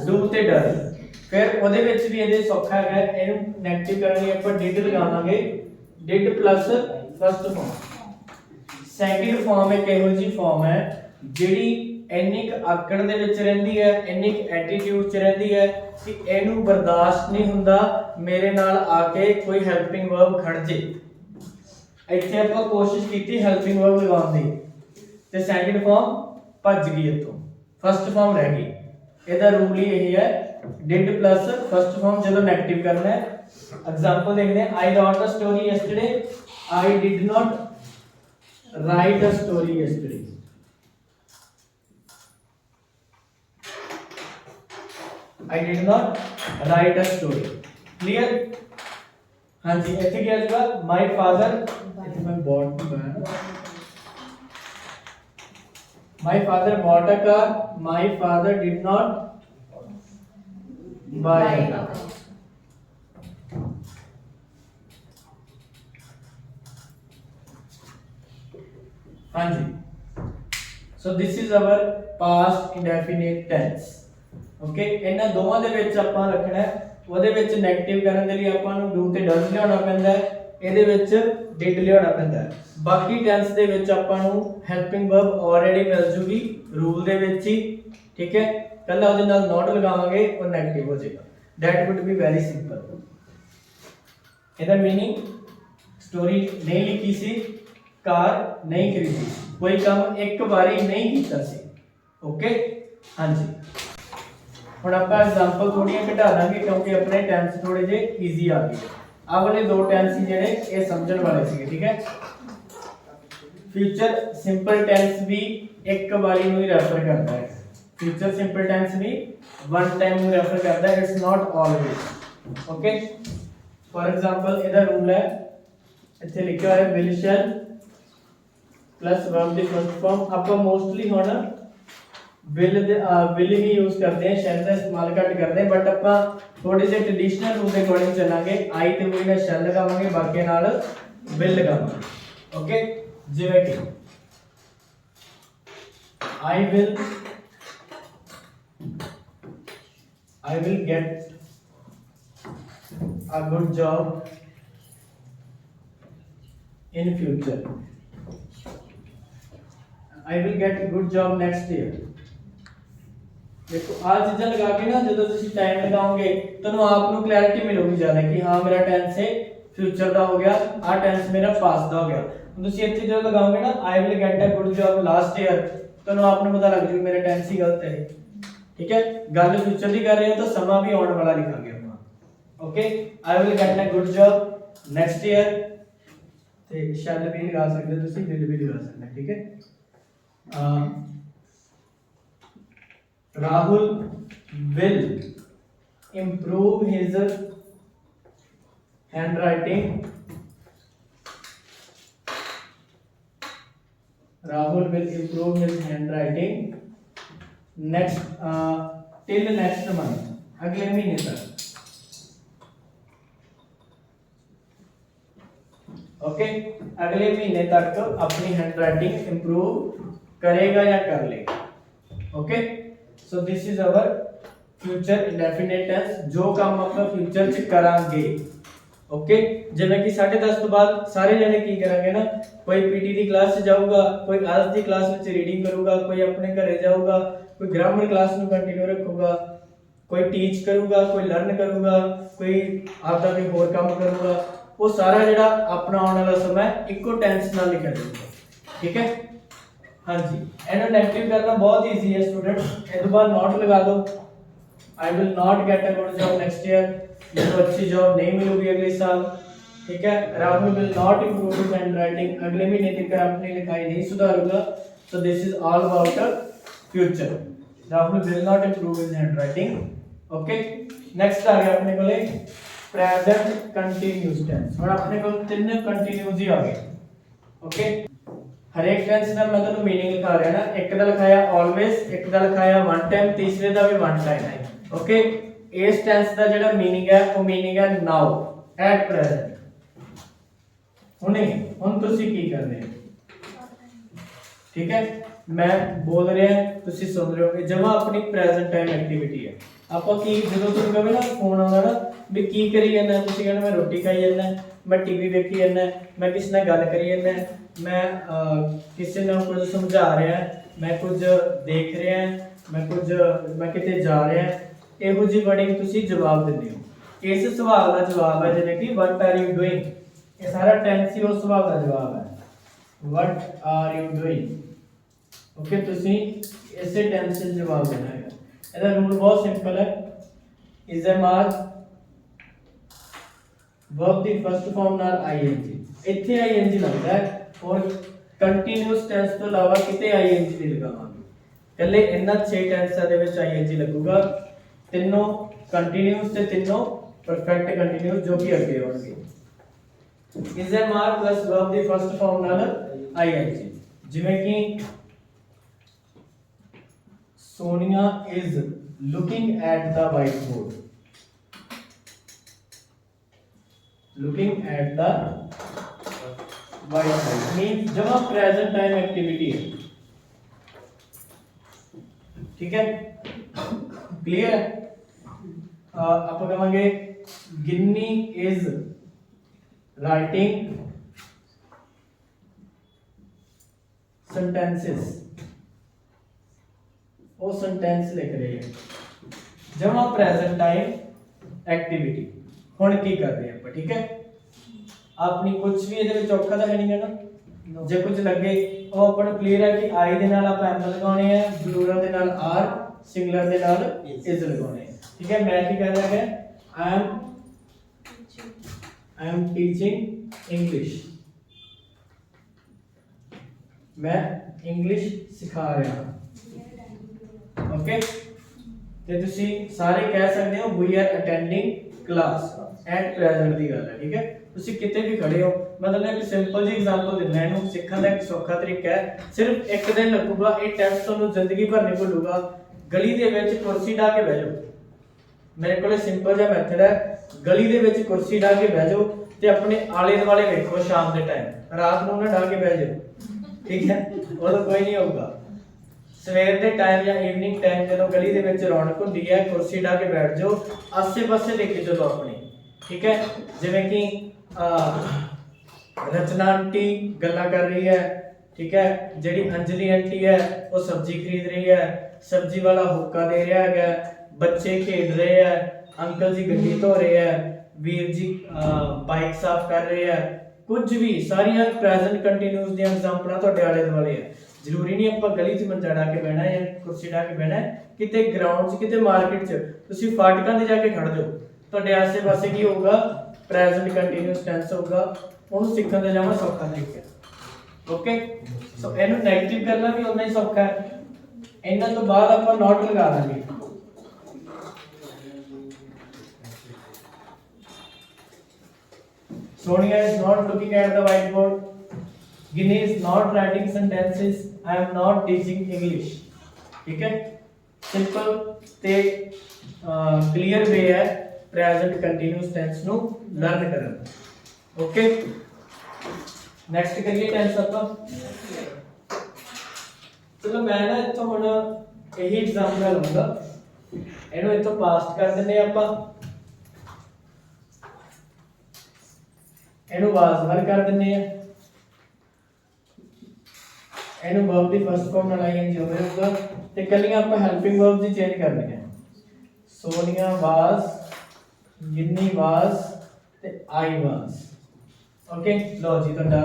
ਡੂ ਤੇ ਡਸ। ਫਿਰ ਉਹਦੇ ਵਿੱਚ ਵੀ ਇਹਦੇ ਸੌਖਾ ਹੈ, ਇਹਨੂੰ ਨੈਗੇਟਿਵ ਕਰਨ ਲਈ ਆਪਾਂ ਡਿਡ ਲਗਾਵਾਂਗੇ, did plus first form. Second form ਇੱਕ ਇਹੋ ਜਿਹੀ ਫਾਰਮ ਹੈ ਜਿਹੜੀ ਇੰਨੀ ਕੁ ਆਕੜ ਦੇ ਵਿੱਚ ਰਹਿੰਦੀ ਹੈ, ਇੰਨੀ ਕੁ ਐਟੀਟਿਊਡ 'ਚ ਰਹਿੰਦੀ ਹੈ ਕਿ ਇਹਨੂੰ ਬਰਦਾਸ਼ਤ ਨਹੀਂ ਹੁੰਦਾ ਮੇਰੇ ਨਾਲ ਆ ਕੇ ਕੋਈ ਹੈਲਪਿੰਗ ਵਰਬ ਖੜ ਜੇ। ਇੱਥੇ ਆਪਾਂ ਕੋਸ਼ਿਸ਼ ਕੀਤੀ ਹੈਲਪਿੰਗ ਵਰਬ ਲਗਾਉਣ ਦੀ ਤੇ ਸੈਕਿੰਡ ਫਾਰਮ ਭੱਜ ਗਈ ਇੱਥੋਂ, ਫਸਟ ਫਾਰਮ ਰਹਿ ਗਈ। ਇਹਦਾ ਰੂਲ ਹੀ ਇਹ ਹੈ ਡਿਡ ਪਲੱਸ ਫਸਟ ਫਾਰਮ ਜਦੋਂ ਨੈਗੇਟਿਵ ਕਰਨਾ ਹੈ। एग्जांपल देखते हैं I wrote a story yesterday, I did not write a story yesterday. I did not write a story. Clear? हाँ जी, ऐसे क्या होगा माय फादर, इथे मैं bought my father bought a car, my father did not buy a car. हाँ जी, so this is our past indefinite tense. Okay, इन्हां दोवां दे विच आपां रखना है, ਉਹਦੇ ਵਿੱਚ ਨੈਗੇਟਿਵ ਕਰਨ ਦੇ ਲਈ ਆਪਾਂ ਨੂੰ ਡੂ ਤੇ ਡਸ ਲਿਆਉਣਾ ਪੈਂਦਾ ਹੈ, ਇਹਦੇ ਵਿੱਚ ਡਿਡ ਲਿਆਉਣਾ ਪੈਂਦਾ ਹੈ। ਬਾਕੀ ਟੈਂਸ ਦੇ ਵਿੱਚ ਆਪਾਂ ਨੂੰ ਹੈਲਪਿੰਗ ਵਰਬ ਆਲਰੇਡੀ ਮਿਲ ਜੂਗੀ ਰੂਲ ਦੇ ਵਿੱਚ ਹੀ, ਠੀਕ ਹੈ। ਕੱਲਾ ਉਹਦੇ ਨਾਲ ਨੋਟ ਲਗਾਵਾਂਗੇ ਉਹ ਨੈਗੇਟਿਵ ਹੋ ਜਾਏਗਾ। That wood be very simple. ਇਹਦਾ ਮੀਨਿੰਗ ਸਟੋਰੀ ਨਹੀਂ ਲਿਖੀ ਸੀ, ਕਾਰ नहीं खरीदी, कोई काम एक बारी नहीं कीता सी। ओके, हाँ जी, हुण आपां एग्जांपल थोड़ियां घटा दांगे क्योंकि अपने टेंस थोड़े जे इजी आ गए। आ वाले दो टेंस ही जेडे ये समझण वाले सीगे, ठीक है। फ्यूचर सिंपल टेंस भी एक बारी नूं ही रेफर करता है, फ्यूचर सिंपल टेंस भी वन टाइम नूं रेफर करता है, it's not always. Okay, for example इहदा रूल है, इत्थे लिखिया होया विल शैल प्लस वर्ब दी फर्स्ट फॉर्म। ਆਪਾਂ ਮੋਸਟਲੀ ਹੁਣ will ਹੀ ਯੂਜ਼ ਕਰਦੇ ਹਾਂ, ਸ਼ੈਲ ਦਾ ਇਸਤੇਮਾਲ ਘੱਟ ਕਰਦੇ ਹਾਂ, ਬਟ ਆਪਾਂ ਥੋੜੇ ਜਿਹੇ ਟ੍ਰੈਡੀਸ਼ਨਲ ਰੂਲ ਦੇ ਅਕੋਰਡਿੰਗ ਚੱਲਾਂਗੇ। I ਤੇ ਵੀ ਨਾਲ ਸ਼ੈਲ ਲਗਾਵਾਂਗੇ, ਬਾਕੀ ਨਾਲ will ਲਗਾਵਾਂਗੇ। ਓਕੇ, ਜਿਵੇਂ ਕਿ I will get a good job in future, I will get a good job next year। देखो आ चीज़ें लगा के ना जो तुम टाइम लगाओगे तो आप ਨੂੰ क्लैरिटी मिलेगी ज़्यादा कि हाँ मेरा टेंस है फ्यूचर का हो गया, आ टेंस मेरा पास्ट का हो गया। तुम ਇੱਥੇ जो लगाओगे ना I will get a good job last year तो आप ਨੂੰ पता लग जाएगा मेरा टेंस ही गलत है, ठीक है। गल फ्यूचर की कर रहे हो तो समा भी आने वाला लिखांगे अपना। Okay, I will get a good job next year ਤੇ shall भी लगा सकते हो, ਤੁਸੀਂ will भी लगा सकते हैं, ठीक है। Rahul will improve his handwriting, Rahul will improve his handwriting next till next month, अगले महीने तक। ओके, अगले महीने तक अपनी हैंडराइटिंग इंप्रूव करेगा या कर लेगा। Okay, so this is our future indefinite tense, जो काम ਆਪਾਂ फ्यूचर ਚ ਕਰਾਂਗੇ। ओके, ਜਿਵੇਂ ਕਿ 10:30 ਤੋਂ ਬਾਅਦ ਸਾਰੇ ਜਣੇ ਕੀ ਕਰਾਂਗੇ ਨਾ, ਕੋਈ ਪੀਟੀ ਦੀ ਕਲਾਸ 'ਚ ਜਾਊਗਾ, ਕੋਈ ਅੱਜ ਦੀ ਕਲਾਸ ਵਿੱਚ ਰੀਡਿੰਗ ਕਰੂਗਾ, ਕੋਈ ਆਪਣੇ ਘਰੇ ਜਾਊਗਾ, ਕੋਈ ਗ੍ਰਾਮਰ ਕਲਾਸ ਨੂੰ ਕੰਟੀਨਿਊ ਰੱਖੂਗਾ, ਕੋਈ ਟੀਚ ਕਰੂਗਾ, ਕੋਈ ਲਰਨ ਕਰੂਗਾ, ਕੋਈ ਆਪਦਾ ਕੋਈ ਹੋਰ ਕੰਮ ਕਰੂਗਾ। ਉਹ ਸਾਰਾ ਜਿਹੜਾ ਆਪਣਾ ਆਉਣ ਵਾਲਾ ਸਮਾਂ ਇੱਕੋ ਟੈਂਸ ਨਾਲ ਲਿਖਿਆ ਜਾਊਗਾ, ਠੀਕ ਹੈ। हाँ जी, एंड नेगेटिव करना बहुत इजी है स्टूडेंट। ये तो बाद नॉट लगा दो, I will not get a good job next year, मुझे अच्छी जॉब नहीं मिलेगी अगले साल, ठीक है। Rahul will not improve his handwriting, अगले महीने तक अपनी लिखाई नहीं सुधारूंगा। So this is all about future, Rahul will not improve his handwriting. Okay, next आ गया अपने कोले प्रेजेंट कंटीन्यूअस टेंस। हुण अपने कोल तीन कंटीन्यूअस ही आ गए। ओके, हर एक टेंस का मैं तुम्हें मीनिंग लिखा रहा है ना, एक का लिखाया ऑलवेज, एक का लिखाया वन टाइम, तीसरे का भी वन टाइम है। ओके, इस टेंस का जो मीनिंग है वो मीनिंग है नाउ, एट प्रेजेंट, हुणे हुण तुसी की कर रहे हो, ठीक है। मैं बोल रहा तुसी सुन रहे हो, जमा अपनी प्रेजेंट टाइम एक्टिविटी है। ਆਪਾਂ ਕੀ ਜਦੋਂ ਤੁਹਾਨੂੰ ਕਹੇ ਨਾ ਫੋਨ ਆਉਂਦਾ ਨਾ ਵੀ ਕੀ ਕਰੀ ਜਾਂਦਾ, ਤੁਸੀਂ ਕਹਿੰਦੇ ਮੈਂ ਰੋਟੀ ਖਾਈ ਜਾਂਦਾ, ਮੈਂ ਟੀਵੀ ਵੇਖੀ ਜਾਂਦਾ, ਮੈਂ ਕਿਸੇ ਨਾਲ ਗੱਲ ਕਰੀ ਜਾਂਦਾ, ਮੈਂ ਕਿਸੇ ਨੂੰ ਕੁਝ ਸਮਝਾ ਰਿਹਾ, ਮੈਂ ਕੁਝ ਦੇਖ ਰਿਹਾ, ਮੈਂ ਕਿਤੇ ਜਾ ਰਿਹਾ, ਇਹੋ ਜਿਹੀ ਵਰਡਿੰਗ ਤੁਸੀਂ ਜਵਾਬ ਦਿੰਦੇ ਹੋ। ਇਸ ਸਵਾਲ ਦਾ ਜਵਾਬ ਹੈ ਜਿਵੇਂ ਕਿ ਵਟ ਆਰ ਯੂ ਡੂਇੰਗ, ਇਹ ਸਾਰਾ ਟੈਂਸ ਹੀ ਉਸ ਸਵਾਲ ਦਾ ਜਵਾਬ ਹੈ, what are you doing. Okay, ਤੁਸੀਂ ਇਸੇ ਟੈਂਸ 'ਚ ਜਵਾਬ ਦੇਣਾ ਹੈ। ਇਹਦਾ ਰੂਲ ਬਹੁਤ ਸਿੰਪਲ ਹੈ, ਇਜ਼ ਐ ਮਾਰ verb ਦੀ ਫਸਟ ਫਾਰਮ ਨਾਲ ing, ਇੱਥੇ ing ਲੱਗਦਾ ਹੈ ਔਰ ਕੰਟੀਨਿਊਸ ਟੈਂਸ ਤੋਂ ਇਲਾਵਾ ਕਿਤੇ ing ਨਹੀਂ ਲਗਾਵਾਂਗੇ, ਕੱਲੇ ਇਹਨਾਂ 6 ਟੈਂਸਾਂ ਦੇ ਵਿੱਚ ing ਲੱਗੂਗਾ, ਤਿੰਨੋਂ ਕੰਟੀਨਿਊਸ ਤੇ ਤਿੰਨੋਂ ਪਰਫੈਕਟ ਕੰਟੀਨਿਊਸ ਜੋ ਕਿ ਅੱਗੇ ਆਉਣਗੇ। ਇਜ਼ ਐ ਮਾਰ ਪਲੱਸ verb ਦੀ ਫਸਟ ਫਾਰਮ ਨਾਲ ing, ਜਿਵੇਂ ਕਿ Sonia is looking at the whiteboard. Looking at the whiteboard means जब आप present time activity है, ठीक है, क्लियर है। आप कहेंगे गिन्नी is writing sentences, वो सेंटेंस लिख रहे हैं, जब आप प्रेजेंट टाइम एक्टिविटी हुण की कर रहे हैं, ठीक है। आपनी कुछ भी ਇਹਦੇ ਵਿੱਚ ਔਖਾ ਤਾਂ ਹੈ ਨਹੀਂ ਹੈ ਨਾ, ਜੇ ਕੁਝ ਲੱਗੇ ਉਹ ਆਪਾਂ ਨੂੰ ਕਲੀਅਰ ਹੈ ਕਿ ਆਈ ਦੇ ਨਾਲ ਆਪਾਂ ਐਮ ਲਗਾਉਣੇ ਆ, ਪਲੂਰਲ ਦੇ ਨਾਲ ਆਰ, ਸਿੰਗੂਲਰ ਦੇ ਨਾਲ ਇਜ਼ ਲਗਾਉਣੇ ਆ, ਠੀਕ ਹੈ। ਮੈਂ ਕੀ ਕਰ ਰਿਹਾ ਹੈ, ਆਈ ਐਮ ਟੀਚਿੰਗ ਇੰਗਲਿਸ਼, मैं इंग्लिश सिखा रहा हूं, ओके। ते तुसी सारे कह सकते हो we are attending class at present दी गल है, ठीक है। तुसी किते भी खड़े हो, मतलब एक सिंपल जी एग्जांपल दिना, इहनू सीखण दा एक सौखा तरीका है, सिर्फ एक दिन लगूगा, ये टेस्ट तुहानू जिंदगी भर नहीं भूलूगा। गली दे विच कुर्सी ढा के बैठ जाओ, मेरे कोले सिंपल जिहा मैथड है, गली दे विच कुर्सी ढा के बैठ जाओ ते अपने आले दुआले देखो, शाम दे टाइम, रात नूं ना ढा के बैठ जाओ, ठीक है, वो तो कोई नहीं होगा। सवेर के टाइम या इवनिंग टाइम जो गली दे विच रौनक हुंदी है, कुर्सी ढा के बैठ जाओ, आसे पासे देखे चलो अपने, ठीक है। जिवें कि रचना आंटी गल्लां कर रही है, ठीक है, जिहड़ी अंजलि आंटी है वो सब्जी खरीद रही है, सब्जी वाला हुक्का दे रहा है, बच्चे खेल रहे हैं, अंकल जी गड्डी धो रहे हैं, वीर जी बाइक साफ कर रहे हैं, कुछ भी सारियां प्रेजेंट कंटीन्यूअस दी एग्जांपलां तुहाडे आले दुआले है। जरूरी नहीं आपां गली च मंजा ढा के बहना या कुर्सी ढा के बहना है, किते ग्राउंड च, किते मार्केट च, तुसीं फाटकां ते जाके खड़ जाओ, तुहाडे आसे पासे की होगा, प्रेजेंट कंटीन्यूअस टेंस होगा, ਉਹਨੂੰ ਸਿੱਖਣ ਦਾ ਜਾਵਾ ਸੌਖਾ ਤਰੀਕਾ, ਓਕੇ। ਸੋ ਇਹਨੂੰ ਨੈਗੇਟਿਵ ਕਰਨਾ ਵੀ ਉਨਾ ਹੀ ਸੌਖਾ ਹੈ। ਇਹਨਾਂ ਤੋਂ ਬਾਅਦ ਆਪਾਂ ਨੋਟ ਲਗਾ ਦਾਂਗੇ, Sonia is not looking at the whiteboard, Ginny is not writing sentences, I am not teaching English, ठीक है। सिंपल ते क्लियर वे है प्रेजेंट कंटीन्यूअस टेंस नु लर्न करन, ओके। नेक्स्ट करिए टेंस ਆਪਾਂ। चलो मैं ना इथों हुण यही एग्जांपल लूंगा, ਇਹਨੂੰ ਇਥੋਂ ਪਾਸਟ ਕਰ ਦਿੰਨੇ ਆਪਾਂ, ਇਹਨੂੰ ਵਾਸ ਵਰ ਕਰ ਦਿੰਨੇ ਆ, ਇਹਨੂੰ verb ਦੀ ਫਸਟ ਫਾਰਮ ਨਾਲ ing ਹੋਵੇਗਾ ਤੇ ਕੱਲੀਆਂ ਆਪਾਂ ਹੈਲਪਿੰਗ ਵਰਬਸ ਹੀ ਚੇਂਜ ਕਰਨੀਆਂ। ਸੋਨੀਆ ਵਾਸ, ਗਿੰਨੀ ਵਾਸ ਤੇ ਆਈ ਵਾਸ, ओके। लो जी ਤੁਹਾਡਾ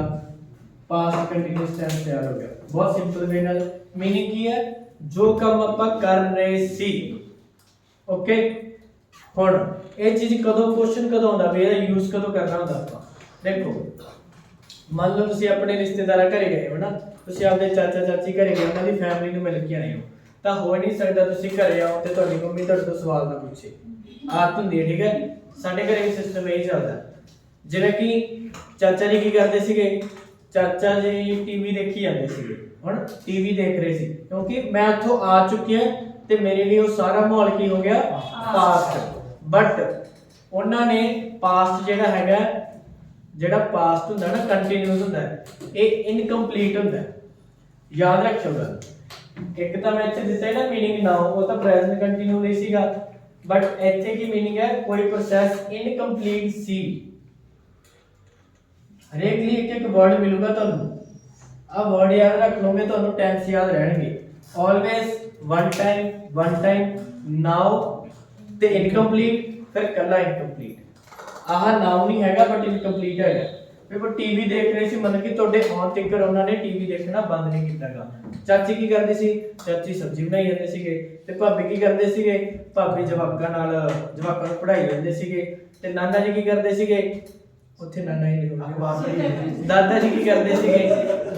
ਪਾਸਟ ਕੰਟੀਨਿਊਅਸ ਟੈਂਸ ਤਿਆਰ ਹੋ ਗਿਆ, ਬਹੁਤ ਸਿੰਪਲ ਵੇ ਨਾਲ। मीनिंग ਕੀ ਹੈ, ਜੋ ਕੰਮ ਆਪਾਂ ਕਰ ਰਹੇ ਸੀ, ਓਕੇ। ਹੁਣ ਇਹ ਚੀਜ਼ ਕਦੋਂ ਕੁਐਸਚਨ ਕਦੋਂ ਆਉਂਦਾ ਵੀ ਇਹਦਾ ਯੂਜ਼ ਕਦੋਂ ਕਰਨਾ ਹੁੰਦਾ ਆਪਾਂ, ਦੇਖੋ ਮੰਨ ਲਓ ਤੁਸੀਂ ਆਪਣੇ ਰਿਸ਼ਤੇਦਾਰਾਂ ਘਰੇ ਗਏ ਹੋ ਨਾ, ਤੁਸੀਂ ਆਪਦੇ ਚਾਚਾ ਚਾਚੀ ਘਰੇ ਗਏ, ਉਹਨਾਂ ਦੀ ਫੈਮਿਲੀ ਨੂੰ ਮਿਲ ਕੇ ਆਏ ਹੋ, ਤਾਂ ਹੋ ਨਹੀਂ ਸਕਦਾ ਤੁਸੀਂ ਘਰੇ ਆਓ ਤੇ ਤੁਹਾਡੀ ਮੰਮੀ ਤੁਹਾਡੇ ਤੋਂ ਸਵਾਲ ਨਾ ਪੁੱਛੇ, ਆਦਤ ਹੁੰਦੀ ਹੈ, ਠੀਕ ਹੈ। ਸਾਡੇ ਘਰੇ ਵੀ ਸਿਸਟਮ ਇਹੀ ਚੱਲਦਾ, ਜਿਵੇਂ ਕਿ ਚਾਚਾ ਜੀ ਕੀ ਕਰਦੇ ਸੀਗੇ, ਚਾਚਾ ਜੀ ਟੀਵੀ ਦੇਖੀ ਜਾਂਦੇ ਸੀਗੇ, ਹੁਣ ਟੀਵੀ ਦੇਖ ਰਹੇ ਸੀ, ਕਿਉਂਕਿ ਮੈਂ ਉੱਥੋਂ ਆ ਚੁੱਕਿਆ ਤੇ ਮੇਰੇ ਲਈ ਉਹ ਸਾਰਾ ਮਾਹੌਲ ਕੀ ਹੋ ਗਿਆ, ਪਾਸਟ। ਬਟ ਉਹਨਾਂ ਨੇ ਪਾਸਟ ਜਿਹੜਾ ਹੈਗਾ, ਜਿਹੜਾ ਪਾਸਟ ਹੁੰਦਾ ਨਾ ਕੰਟੀਨਿਊਸ ਹੁੰਦਾ, ਇਹ ਇਨਕੰਪਲੀਟ ਹੁੰਦਾ, ਯਾਦ ਰੱਖਿਓ ਗੱਲ। ਇੱਕ ਤਾਂ ਮੈਂ ਇੱਥੇ ਦਿੱਤਾ ਹੈ ਨਾ मीनिंग ਨਾਓ, ਉਹ ਤਾਂ ਪ੍ਰੈਜ਼ੈਂਟ ਕੰਟੀਨਿਊਸ ਨਹੀਂ ਸੀਗਾ, बट इत्थे की मीनिंग है कोई प्रोसेस इनकम्प्लीट सी। हरेक लिए एक एक वर्ड मिलूगा तुहानू, आ वर्ड याद रख लोगे तो टेंस याद रहणगे। ऑलवेज, वन टाइम, नाउ ते इनकम्प्लीट, फिर कला इनकम्प्लीट। आह नाउ नहीं हैगा बट इनकम्प्लीट है। देखो टीवी देख रहे सी, मतलब कि ਤੁਹਾਡੇ ਆਉਣ ਤੱਕ ਉਹਨਾਂ ਨੇ ਟੀਵੀ ਦੇਖਣਾ ਬੰਦ ਨਹੀਂ ਕੀਤਾਗਾ। ਚਾਚੀ ਕੀ ਕਰਦੇ ਸੀ? ਚਾਚੀ ਸਬਜ਼ੀ ਬਣਾਈ ਜਾਂਦੇ ਸੀਗੇ। ਤੇ ਭਾਬੀ ਕੀ ਕਰਦੇ ਸੀਗੇ? ਭਾਬੀ ਜਵਾਕਾਂ ਨੂੰ ਪੜ੍ਹਾਈ ਜਾਂਦੇ ਸੀਗੇ। ਤੇ ਨਾਨਾ ਜੀ ਕੀ ਕਰਦੇ ਸੀਗੇ? ਉੱਥੇ ਨਾਨਾ ਜੀ ਲਿਖੋ ਅਖਬਾਰ ਪੜ੍ਹੀ। ਦਾਦਾ ਜੀ ਕੀ ਕਰਦੇ ਸੀਗੇ?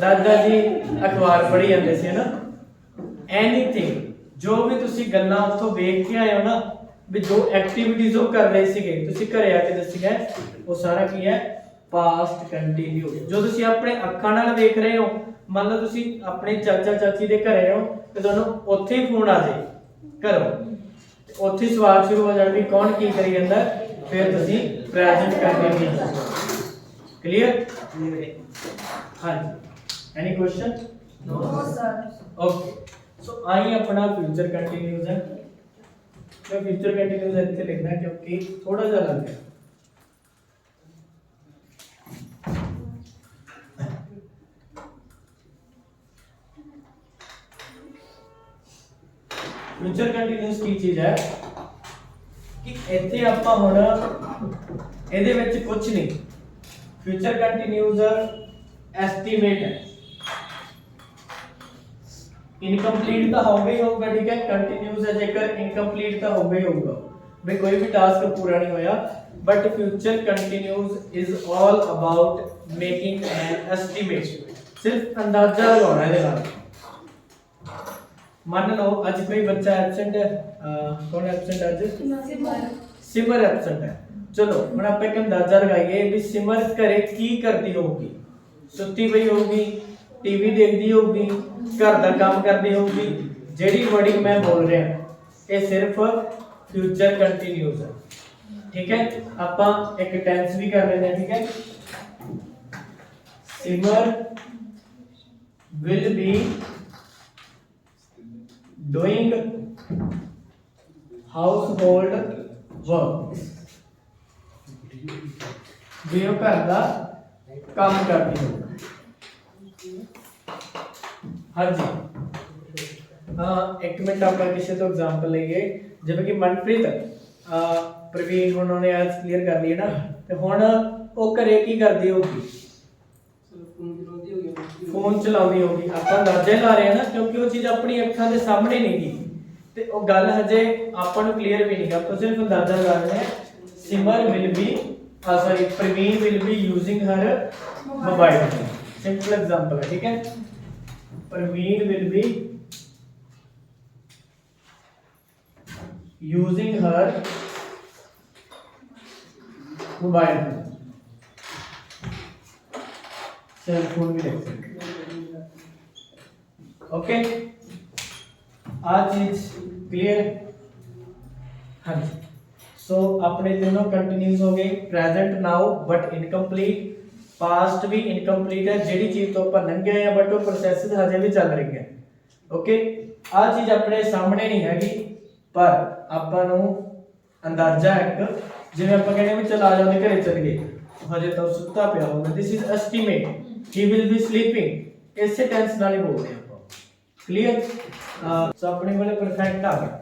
ਦਾਦਾ ਜੀ ਅਖਬਾਰ ਪੜ੍ਹੀ ਜਾਂਦੇ ਸੀ, ਹੈ ਨਾ। ਐਨੀਥਿੰਗ ਜੋ ਵੀ ਤੁਸੀਂ ਗੱਲਾਂ ਉੱਥੋਂ ਵੇਖ ਕੇ ਆਏ ਹੋ ਨਾ, ਵੀ ਜੋ ਐਕਟੀਵਿਟੀਜ਼ ਉਹ ਕਰ ਰਹੇ ਸੀਗੇ, ਤੁਸੀਂ ਘਰੇ ਆ ਕੇ ਦੱਸੀਆਂ, ਉਹ ਸਾਰਾ ਕੀ ਹੈ? Past continue. ਜੋ ਤੁਸੀਂ ਆਪਣੇ ਅੱਖਾਂ ਨਾਲ ਵੇਖ ਰਹੇ ਹੋ, ਮੰਨ ਲਓ ਤੁਸੀਂ ਆਪਣੇ ਚਾਚਾ ਚਾਚੀ ਦੇ ਘਰੇ ਹੋ ਤੇ ਤੁਹਾਨੂੰ ਉੱਥੇ ਹੀ ਫੋਨ ਆ ਜਾਏ ਘਰੋਂ, ਉੱਥੇ ਸਵਾਲ ਸ਼ੁਰੂ ਹੋ ਜਾਣ ਵੀ ਕੌਣ ਕੀ ਕਰੀ ਜਾਂਦਾ, ਫਿਰ ਤੁਸੀਂ ਪ੍ਰੈਜ਼ੈਂਟ ਕੰਟੀਨਿਊ। ਕਲੀਅਰ? ਹਾਂਜੀ, any question? No sir. Okay, so I अपना फ्यूचर कंटिन्यूज है। मैं फ्यूचर कंटिन्यूज ਇੱਥੇ ਲਿਖਣਾ क्योंकि थोड़ा सा अलग है। फ्यूचर कंटिन्यूस की चीज है कि ਇੱਥੇ ਆਪਾਂ ਹੁਣ ਇਹਦੇ ਵਿੱਚ ਕੁਝ ਨਹੀਂ। फ्यूचर कंटिन्यूस एस्टीमेट है। इनकम्प्लीट तो होगा ही होगा, ठीक है। कंटिन्यूस है जेकर इनकम्प्लीट तो होगा ही होगा, भाई कोई भी टास्क पूरा नहीं होया। But future continuous is all about making an estimate, सिर्फ अंदाजा लगाना है। मान लो आज कोई बच्चा एब्सेंट है, कौन एब्सेंट आज? सिमर एब्सेंट है। चलो हम आप एक अंदाजा लगाइए भी सिमर घरे की करती होगी? सुती पई होगी, टीवी देखती होगी, घर का काम करती होगी। जेडी वर्डिंग मैं बोल रहा ये सिर्फ फ्यूचर कंटिन्यूस है, ठीक है। आपां एक टेंस भी कर लेते हैं, ठीक है। Simar will be doing household work, भी वो घर का काम करती होगी। हाँ जी, हाँ एक मिनट आप किसी तो एग्जांपल लेंगे, जिवें कि मनप्रीत प्रवीण उन्होंने आज क्लियर कर लिया ना, तो हुण वो घरे की करती होगी? फोन चलाउंदी होगी। आपां अंदाजा ला रहे हैं ना, क्योंकि वो चीज़ अपनी अखां दे सामने नहीं गी, ते वो गल हजे आपां नूं क्लियर भी नहीं गा, आपां सिर्फ अंदाजा ला रहे हैं। Simar will be sorry Praveen will be using her mobile phone, simple example है, ठीक है। Praveen will be using her mobile phone, cell phone भी लिख सकते। ओके, आज चीज क्लियर? हाँ जी। सो अपने दोनों कंटिन्यूस हो गए, present now but incomplete, past भी इनकम्प्लीट है, जेडी चीज तो अपन लंघे हैं बट वो प्रोसेस हजे भी चल रही है। ओके, आ चीज अपने सामने नहीं हैगी, पर आपां नूं अंदाजा एक जिवें आपां कहने भी चल आ जाओ घरे चल गए, हजे तो सुत्ता पिया होगा, this is estimate, he will be sleeping, इसे टेंस नाल ही बोल रहे हैं आपां। क्लियर? सो अपने वाले परफेक्ट आ गया।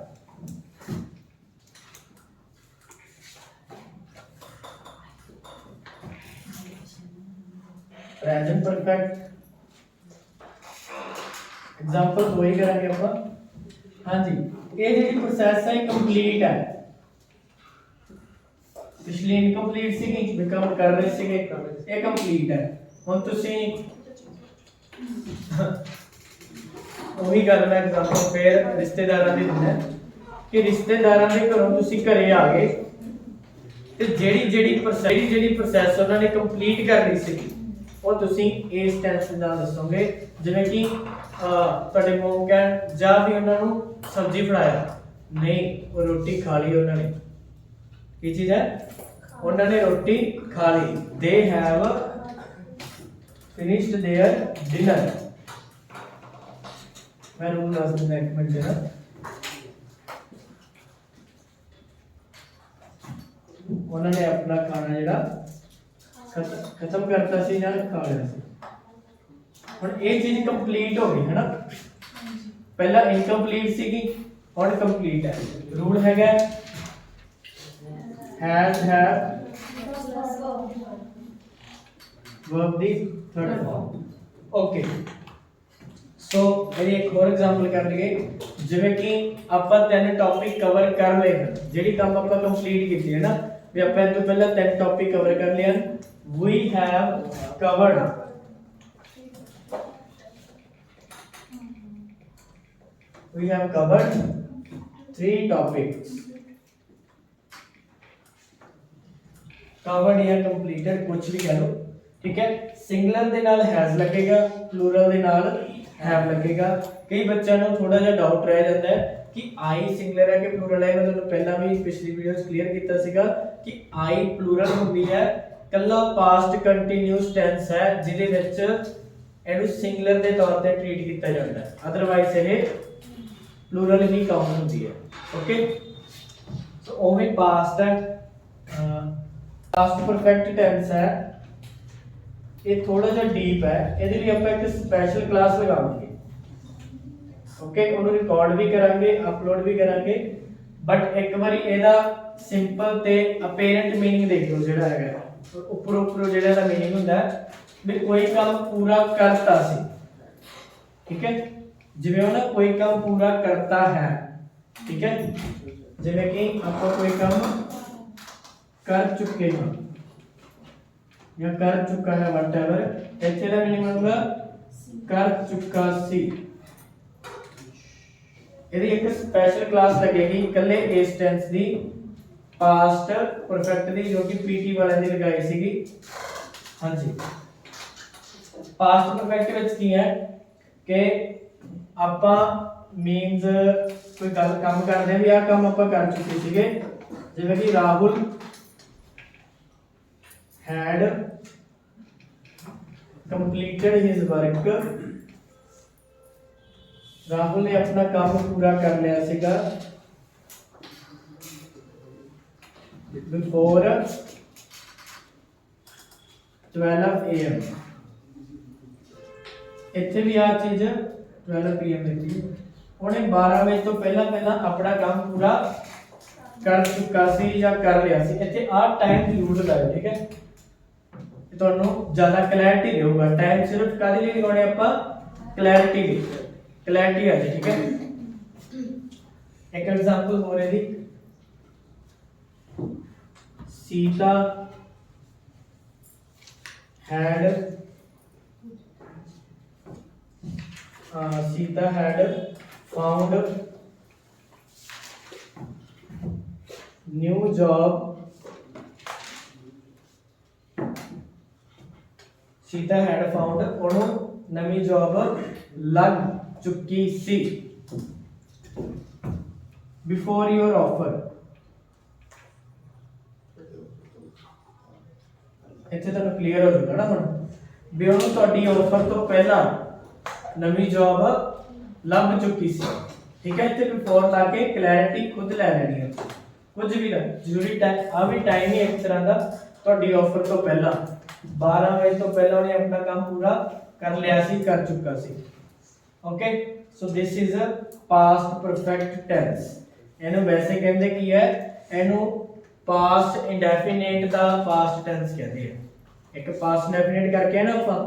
प्रेजेंट परफेक्ट एग्जांपल वही करेंगे अपन। हाँ जी, ये जी प्रोसेस है कंप्लीट है, पिछली इनकम्प्लीट सी बिकम कर रहे सी, ये कंप्लीट है। हुण तुसी वही गल मैं एग्जांपल फिर रिश्तेदारां दी दिंदा कि रिश्तेदारां दे घरों तुसी घरे आ गए ते जेड़ी प्रोसेस उन्हां ने कंप्लीट कर रही सी और तुसी इस टेंस दे नाल दसोगे, जिवें कि ਤੁਹਾਡੇ ਮੋਮ ਕਹਿਣ ਜਾਂ ਵੀ ਉਹਨਾਂ ਨੂੰ ਸਬਜ਼ੀ ਫੜਾਇਆ, ਨਹੀਂ ਉਹ ਰੋਟੀ ਖਾ ਲਈ ਉਹਨਾਂ ਨੇ। ਕੀ ਚੀਜ਼ ਹੈ? ਉਹਨਾਂ ਨੇ ਰੋਟੀ ਖਾ ਲਈ, they have finished their dinner। मैं रूल ਦੱਸ ਦਿੰਦਾ, ਇੱਕ ਮਿੰਟ ਜਰਾ। उन्होंने अपना खाना जिहड़ा खत्म करता सी या खा लिया सी। हुण ये चीज कंप्लीट हो गई है ना, पहला इनकंप्लीट सीगी हुण कंप्लीट है। रूल हैगा has have verb the third form. Okay so मेरी एक और एग्जांपल कर लईए, जिवें कि ਆਪਾਂ ਤਿੰन टॉपिक कवर कर लए हैं, ਜਿਹੜੀ ਕੰਮ ਆਪਾਂ ਕੰਪਲੀਟ ਕੀਤੀ ਹੈ ਨਾ ਵੀ ਆਪਾਂ ਇਹ ਤੋਂ ਪਹਿਲਾਂ ਤਿੰਨ टॉपिक कवर कर लिए हैं। we have covered three topics। covered या completed कुछ भी कह लो, ठीक है। सिंगुलर ਦੇ ਨਾਲ हैज लगेगा, प्लूरल ਦੇ ਨਾਲ हैव लगेगा। कई बच्चों ਨੂੰ थोड़ा ਜਿਹਾ डाउट रह जाता है कि आई सिंगुलर है कि प्लूरल है। मैं ਤੁਹਾਨੂੰ ਪਹਿਲਾਂ ਵੀ ਪਿਛਲੀ ਵੀਡੀਓ 'ਚ ਕਲੀਅਰ ਕੀਤਾ ਸੀਗਾ ਕਿ आई प्लूरल ਹੁੰਦੀ ਹੈ, ਕੱਲਾ ਪਾਸਟ ਕੰਟੀਨਿਊਸ ਟੈਂਸ ਹੈ ਜਿਹਦੇ ਵਿੱਚ ਇਹਨੂੰ ਸਿੰਗੂਲਰ ਦੇ ਤੌਰ ਤੇ ਟ੍ਰੀਟ ਕੀਤਾ ਜਾਂਦਾ ਹੈ, ਅਦਰਵਾਈਜ਼ ਇਹ प्लूरल ही काउंट होती है। ओके सो ओवे पास्ट है, पास्ट परफेक्ट टेंस है, ये थोड़ा सा डीप है, ਇਹਦੇ ਲਈ ਆਪਾਂ ਇੱਕ ਸਪੈਸ਼ਲ ਕਲਾਸ ਲਗਾਵਾਂਗੇ। ओके ਉਹਨੂੰ ਰਿਕਾਰਡ ਵੀ ਕਰਾਂਗੇ, ਅਪਲੋਡ ਵੀ ਕਰਾਂਗੇ, ਬਟ ਇੱਕ ਵਾਰੀ ਇਹਦਾ ਸਿੰਪਲ ਤੇ ਅਪੇਰੈਂਟ ਮੀਨਿੰਗ ਦੇਖ ਲਓ ਜਿਹੜਾ ਹੈਗਾ ਉੱਪਰੋਂ ਜਿਹੜਾ ਦਾ ਮੀਨਿੰਗ ਹੁੰਦਾ ਵੀ ਕੋਈ ਕੰਮ ਪੂਰਾ ਕਰਤਾ ਸੀ, ਠੀਕ ਹੈ। जिवें ना कोई काम पूरा करता है, ठीक है, जिवें कि आपको कोई काम कर चुके हैं या कर चुका है व्हाटएवर, ਇੱਥੇ ਦਾ ਮੀਨਿੰਗ ਬਣੂਗਾ कर चुका सी। ਇਹਦੀ ਇੱਕ ਸਪੈਸ਼ਲ ਕਲਾਸ ਲੱਗੇਗੀ ਇਕੱਲੇ ਇਸ ਟੈਂਸ ਦੀ, ਪਾਸਟ ਪਰਫੈਕਟ ਦੀ, ਜੋ ਕਿ ਪੀਟੀ ਵਾਲਿਆਂ ਦੀ ਲਗਾਈ ਸੀਗੀ। ਹਾਂਜੀ ਪਾਸਟ ਪਰਫੈਕਟ ਵਿੱਚ ਕੀ ਹੈ ਕਿ ਆਪਾਂ ਮੀਨਸ ਕੋਈ ਗੱਲ ਕੰਮ ਕਰਦੇ ਆ ਵੀ ਆਹ ਕੰਮ ਆਪਾਂ ਕਰ ਚੁੱਕੇ ਸੀਗੇ, ਜਿਵੇਂ ਕਿ Rahul had completed his work, Rahul ਨੇ ਆਪਣਾ ਕੰਮ ਪੂਰਾ ਕਰ ਲਿਆ ਸੀਗਾ before 12 AM। ਇੱਥੇ ਵੀ ਆ ਚੀਜ਼ 12 PM लिखी, ਉਹਨੇ 12 ਵਜੇ ਤੋਂ ਪਹਿਲਾਂ ਆਪਣਾ ਕੰਮ ਪੂਰਾ ਕਰ ਚੁੱਕਾ ਸੀ ਜਾਂ ਕਰ ਲਿਆ ਸੀ। ਇੱਥੇ ਆ ਟਾਈਮ ਜ਼ਰੂਰ ਲਗਾਓ, ਠੀਕ ਹੈ, ਇਹ ਤੁਹਾਨੂੰ ਜ਼ਿਆਦਾ ਕਲੈਰਿਟੀ ਦੇਊਗਾ। ਟਾਈਮ ਸਿਰਫ ਕਾਹਦੇ ਲਈ ਲਗਾਉਣੇ ਆਪਾਂ, ਕਲੈਰਿਟੀ ਲਈ, ਕਲੈਰਿਟੀ ਆ ਜਾਏ, ਠੀਕ ਹੈ। ਇੱਕ ਐਗਜ਼ਾਮਪਲ ਹੋਰ ਹੈ ਦੀ, ਸੀਤਾ had Sita had found new job। Sita had found ਉਹਨੂੰ ਨਵੀਂ ਜੌਬ ਲੱਗ ਚੁੱਕੀ ਸੀ before your offer। ਇੱਥੇ ਤੁਹਾਨੂੰ ਕਲੀਅਰ ਹੋ ਜਾਊਗਾ ਨਾ ਹੁਣ ਵੀ ਉਹਨੂੰ ਤੁਹਾਡੀ ਆਫਰ ਤੋਂ ਪਹਿਲਾਂ ਨਵੀਂ ਜੌਬ ਲੱਭ ਚੁੱਕੀ ਸੀ, ਠੀਕ ਹੈ। ਇੱਥੇ ਬਿਫੋਰ ਲਾ ਕੇ ਕਲੈਰਿਟੀ ਖੁਦ ਲੈ ਲੈਣੀ ਹੈ, ਕੁਝ ਵੀ ਨਾ ਜ਼ਰੂਰੀ ਟਾਈਮ ਆ ਵੀ ਟਾਈਮ ਹੀ ਇੱਕ ਤਰ੍ਹਾਂ ਦਾ ਤੁਹਾਡੀ ਆਫਰ ਤੋਂ ਪਹਿਲਾਂ 12 ਵਜੇ ਤੋਂ ਪਹਿਲਾਂ ਉਹਨੇ ਆਪਣਾ ਕੰਮ ਪੂਰਾ ਕਰ ਲਿਆ ਸੀ, ਕਰ ਚੁੱਕਾ ਸੀ। Okay so this is a past perfect tense. ਇਹਨੂੰ ਵੈਸੇ ਕਹਿੰਦੇ ਕੀ ਹੈ, ਇਹਨੂੰ ਪਾਸਟ ਇੰਡੈਫੀਨਿਟ ਦਾ ਪਾਸਟ ਟੈਂਸ ਕਹਿੰਦੇ ਆ। ਇੱਕ ਪਾਸਟ ਇੰਡੈਫੀਨਿਟ ਕਰਕੇ ਨਾ ਆਪਾਂ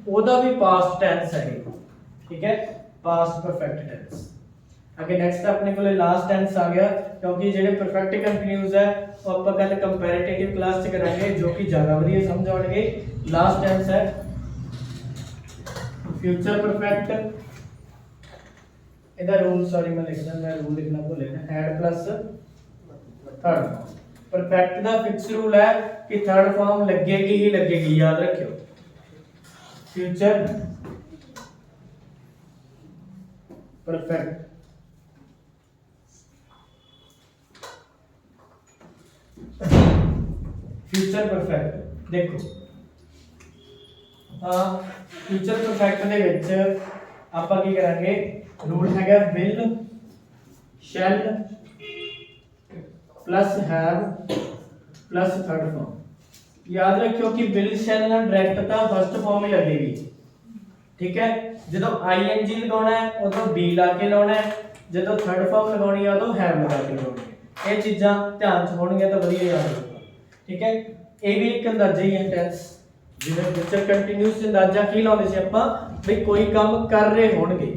ਉਹਦਾ ਵੀ ਪਾਸਟ ਟੈਂਸ ਹੈ, ठीक है, पास्ट परफेक्ट टेंस। आगे नेक्स्ट अपने को लास्ट टेंस आ गया, क्योंकि जेडे परफेक्ट कंटीन्यूअस है वो ਆਪਾਂ ਕੱਲ कंपैरेटिव क्लास च करांगे, जो कि ज्यादा ਵਧੀਆ ਸਮਝ ਆਉਣਗੇ। लास्ट टेंस है फ्यूचर परफेक्ट। ਇਹਦਾ ਰੂਲ ਸੌਰੀ ਮੈਂ ਲਿਖਦਾ, ਮੈਂ ਰੂਲ ਲਿਖਣਾ ਭੁੱਲ ਗਿਆ, ਐਡ ਪਲੱਸ थर्ड। परफेक्ट ਦਾ ਫਿਕਸ ਰੂਲ ਹੈ ਕਿ थर्ड फॉर्म लगेगी ही लगेगी, याद रखियो। फ्यूचर परफेक्ट, फ्यूचर परफेक्ट देखो फ्यूचर परफेक्ट ਦੇ ਵਿੱਚ ਆਪਾਂ ਕੀ ਕਰਾਂਗੇ, ਰੂਲ ਹੈਗਾ will shall plus have plus third form. याद रखियो कि विल शैल ना डायरेक्ट ਤਾਂ ਫਸਟ ਫਾਰਮ ਹੀ ਲੱਗੇਗੀ, ठीक है। ਜਦੋਂ ing ਲਗਾਉਣਾ ਹੈ ਉਦੋਂ be ਲਾ ਕੇ ਲਾਉਣਾ ਹੈ, ਜਦੋਂ ਥਰਡ ਫਾਰਮ ਲਗਾਉਣੀ ਹੈ ਉਦੋਂ have ਲਗਾ ਕੇ ਲਾਉਣੀ ਹੈ। ਇਹ ਚੀਜ਼ਾਂ ਧਿਆਨ ਚ ਹੋਣਗੀਆਂ ਤਾਂ ਵਧੀਆ ਯਾਦ ਰਹੂਗਾ, ठीक है। ਇਹ ਵੀ ਇੱਕ ਅੰਦਾਜ਼ਾ ਹੀ ਹੈ ਟੈਂਸ, ਜਿਵੇਂ ਫਿਊਚਰ ਕੰਟੀਨਿਊਸ ਅੰਦਾਜ਼ਾ ਕੀ ਲਾਉਂਦੇ ਸੀ ਆਪਾਂ ਵੀ ਕੋਈ ਕੰਮ ਕਰ ਰਹੇ ਹੋਣਗੇ,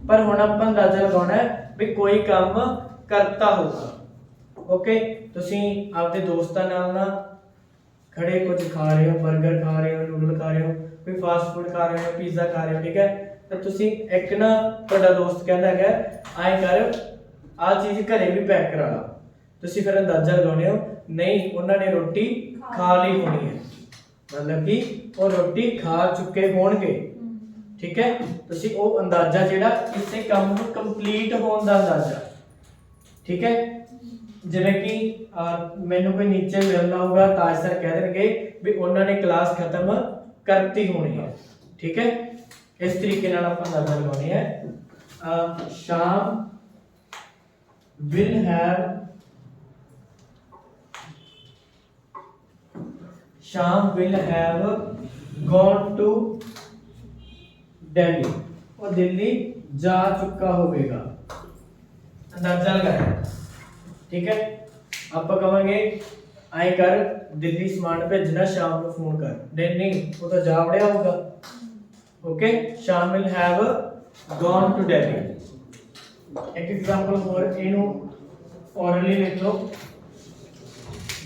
ਪਰ ਹੁਣ ਆਪਾਂ ਅੰਦਾਜ਼ਾ ਲਗਾਉਣਾ ਹੈ ਵੀ ਕੋਈ ਕੰਮ ਕਰਤਾ ਹੋਊਗਾ। ओके, ਤੁਸੀਂ ਆਪਦੇ ਦੋਸਤਾਂ ਨਾਲ ਨਾ खड़े कुछ खा रहे हो, बर्गर खा रहे हो, नूडल खा रहे हो, कोई फास्ट फूड खा रहे हो, पिज़्ज़ा खा रहे हो, ठीक है। तो तुसी एक ना ਤੁਹਾਡਾ ਦੋਸਤ ਕਹਿੰਦਾ ਹੈ ਆਏ ਕਰ ਆ ਚੀਜ਼ ਘਰੇ ਵੀ ਪੈਕ ਕਰਾ ਲਾ, ਤੁਸੀਂ ਫਿਰ ਅੰਦਾਜ਼ਾ ਲਗਾਉਣੇ ਹੋ ਨਹੀਂ ਉਹਨਾਂ ਨੇ ਰੋਟੀ ਖਾ ਲਈ ਹੋਣੀ ਹੈ, मतलब कि ਉਹ ਰੋਟੀ ਖਾ ਚੁੱਕੇ ਹੋਣਗੇ, ठीक है। ਤੁਸੀਂ ਉਹ ਅੰਦਾਜ਼ਾ ਜਿਹੜਾ ਕਿਸੇ ਕੰਮ ਨੂੰ ਕੰਪਲੀਟ ਹੋਣ ਦਾ ਅੰਦਾਜ਼ਾ, ठीक है। ਜਿਵੇਂ ਕਿ ਮੈਨੂੰ ਕੋਈ ਨੀਚੇ ਮਿਲਣਾ ਹੋਊਗਾ ਤਾਜ ਸਰ ਕਹਿ ਦੇਣਗੇ ਵੀ ਉਹਨਾਂ ਨੇ ਕਲਾਸ ਖਤਮ ਕਰਤੀ ਹੋਣੀ ਹੈ, ਠੀਕ ਹੈ। ਇਸ ਤਰੀਕੇ ਨਾਲ ਆਪਾਂ ਅੰਦਾਜ਼ਾ ਲਗਾਉਣੀ ਹੈ। ਸ਼ਾਮ will have gone to Delhi, ਉਹ ਦਿੱਲੀ ਜਾ ਚੁੱਕਾ ਹੋਵੇਗਾ, ਅੰਦਾਜ਼ਾ ਲਗਾਇਆ, ठीक है। आप कहेंगे आए कर दिल्ली समान भेजना शाम को फोन कर, नहीं वो तो जा वड़िया होगा, ओके। शाम will have gone to Delhi। एक एग्जांपल और इनु orally लिख लो,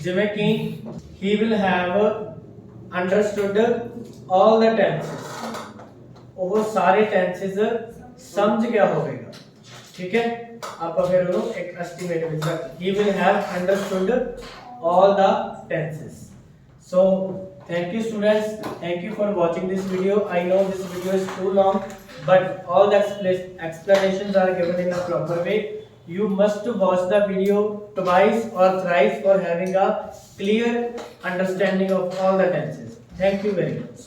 जिवें कि he will have understood all the tenses, वो सारे tenses समझ गया होगा, ठीक है। आप फिर एक estimate will he will have understood all the tenses। so thank you students, thank you for watching this video। I know this video is too long, but all the explanations are given in a proper way। you must watch the video twice or thrice for having a clear understanding of all the tenses। thank you very much।